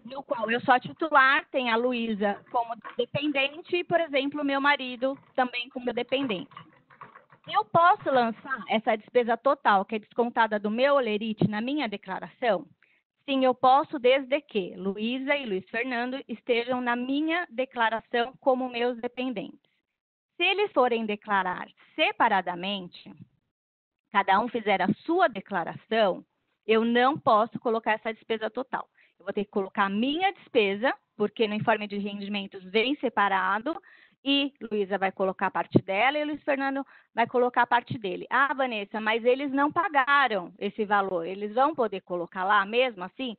no qual eu sou a titular, tem a Luísa como dependente e, por exemplo, meu marido também como dependente. Eu posso lançar essa despesa total, que é descontada do meu holerite, na minha declaração? Sim, eu posso, desde que Luísa e Luiz Fernando estejam na minha declaração como meus dependentes. Se eles forem declarar separadamente, cada um fizer a sua declaração, eu não posso colocar essa despesa total. Eu vou ter que colocar a minha despesa, porque no informe de rendimentos vem separado, e Luísa vai colocar a parte dela e o Luiz Fernando vai colocar a parte dele. Ah, Vanessa, mas eles não pagaram esse valor. Eles vão poder colocar lá mesmo assim?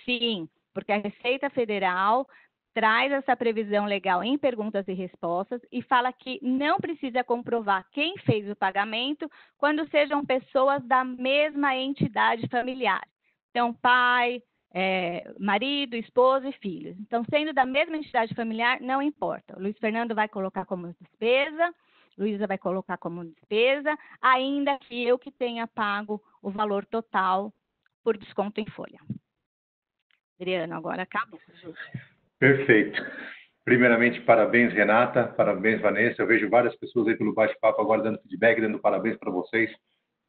Sim, porque a Receita Federal traz essa previsão legal em perguntas e respostas e fala que não precisa comprovar quem fez o pagamento quando sejam pessoas da mesma entidade familiar. Então, pai, marido, esposa e filhos. Então, sendo da mesma entidade familiar, não importa. O Luiz Fernando vai colocar como despesa, Luísa vai colocar como despesa, ainda que eu que tenha pago o valor total por desconto em folha. Adriano, agora acabou. Perfeito. Primeiramente, parabéns, Renata, parabéns, Vanessa. Eu vejo várias pessoas aí pelo bate-papo agora dando feedback, dando parabéns para vocês.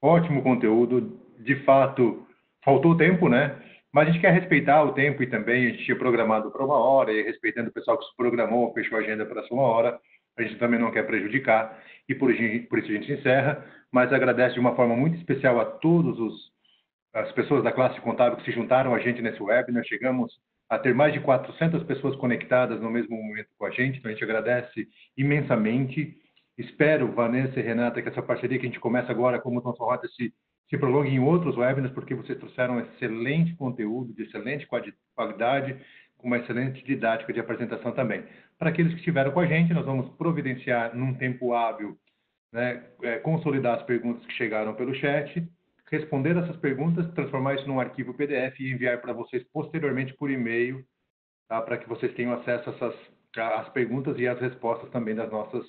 Ótimo conteúdo. De fato, faltou tempo, né? Mas a gente quer respeitar o tempo e também a gente tinha programado para 1 hora e respeitando o pessoal que se programou, fechou a agenda para essa 1 hora. A gente também não quer prejudicar e por isso a gente encerra, mas agradece de uma forma muito especial a todas as pessoas da classe contábil que se juntaram a gente nesse webinar. Chegamos a ter mais de 400 pessoas conectadas no mesmo momento com a gente, então a gente agradece imensamente. Espero, Vanessa e Renata, que essa parceria que a gente começa agora como Thomson Reuters se prolongue em outros webinars, porque vocês trouxeram excelente conteúdo, de excelente qualidade, com uma excelente didática de apresentação também. Para aqueles que estiveram com a gente, nós vamos providenciar, num tempo hábil, né, consolidar as perguntas que chegaram pelo chat, responder essas perguntas, transformar isso num arquivo PDF e enviar para vocês posteriormente por e-mail, tá, para que vocês tenham acesso às perguntas e às respostas também das nossas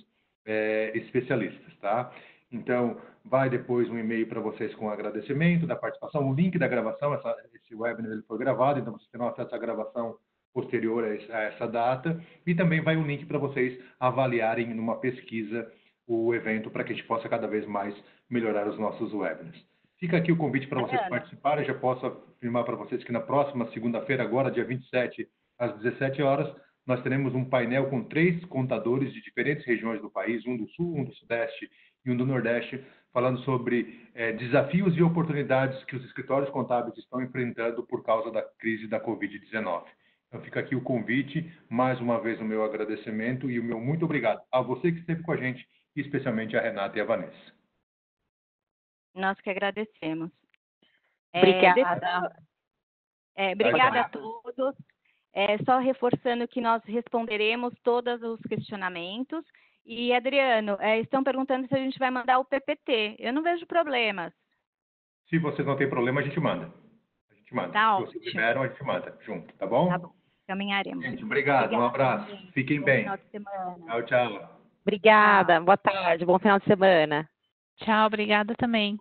especialistas. Tá? Então, vai depois um e-mail para vocês com agradecimento da participação, o link da gravação, esse webinar ele foi gravado, então vocês terão acesso à gravação posterior a essa data, e também vai um link para vocês avaliarem numa pesquisa o evento para que a gente possa cada vez mais melhorar os nossos webinars. Fica aqui o convite para vocês participarem, já posso afirmar para vocês que na próxima segunda-feira, agora dia 27, às 17 horas, nós teremos um painel com 3 contadores de diferentes regiões do país, um do Sul, um do Sudeste e um do Nordeste, falando sobre desafios e oportunidades que os escritórios contábeis estão enfrentando por causa da crise da Covid-19. Então, fica aqui o convite, mais uma vez o meu agradecimento e o meu muito obrigado a você que esteve com a gente, e especialmente a Renata e a Vanessa. Nós que agradecemos. Obrigada. Obrigada a todos. Só reforçando que nós responderemos todos os questionamentos. E, Adriano, estão perguntando se a gente vai mandar o PPT. Eu não vejo problemas. Se vocês não têm problema, a gente manda. A gente manda. Tá Se ótimo. vocês liberam, a gente manda junto, tá bom? Tá bom. Caminharemos. Gente, obrigado. Um abraço. Gente. Fiquem Bom bem. final de semana. Tchau, tchau. Obrigada. Boa tarde. Bom final de semana. Tchau, obrigada também.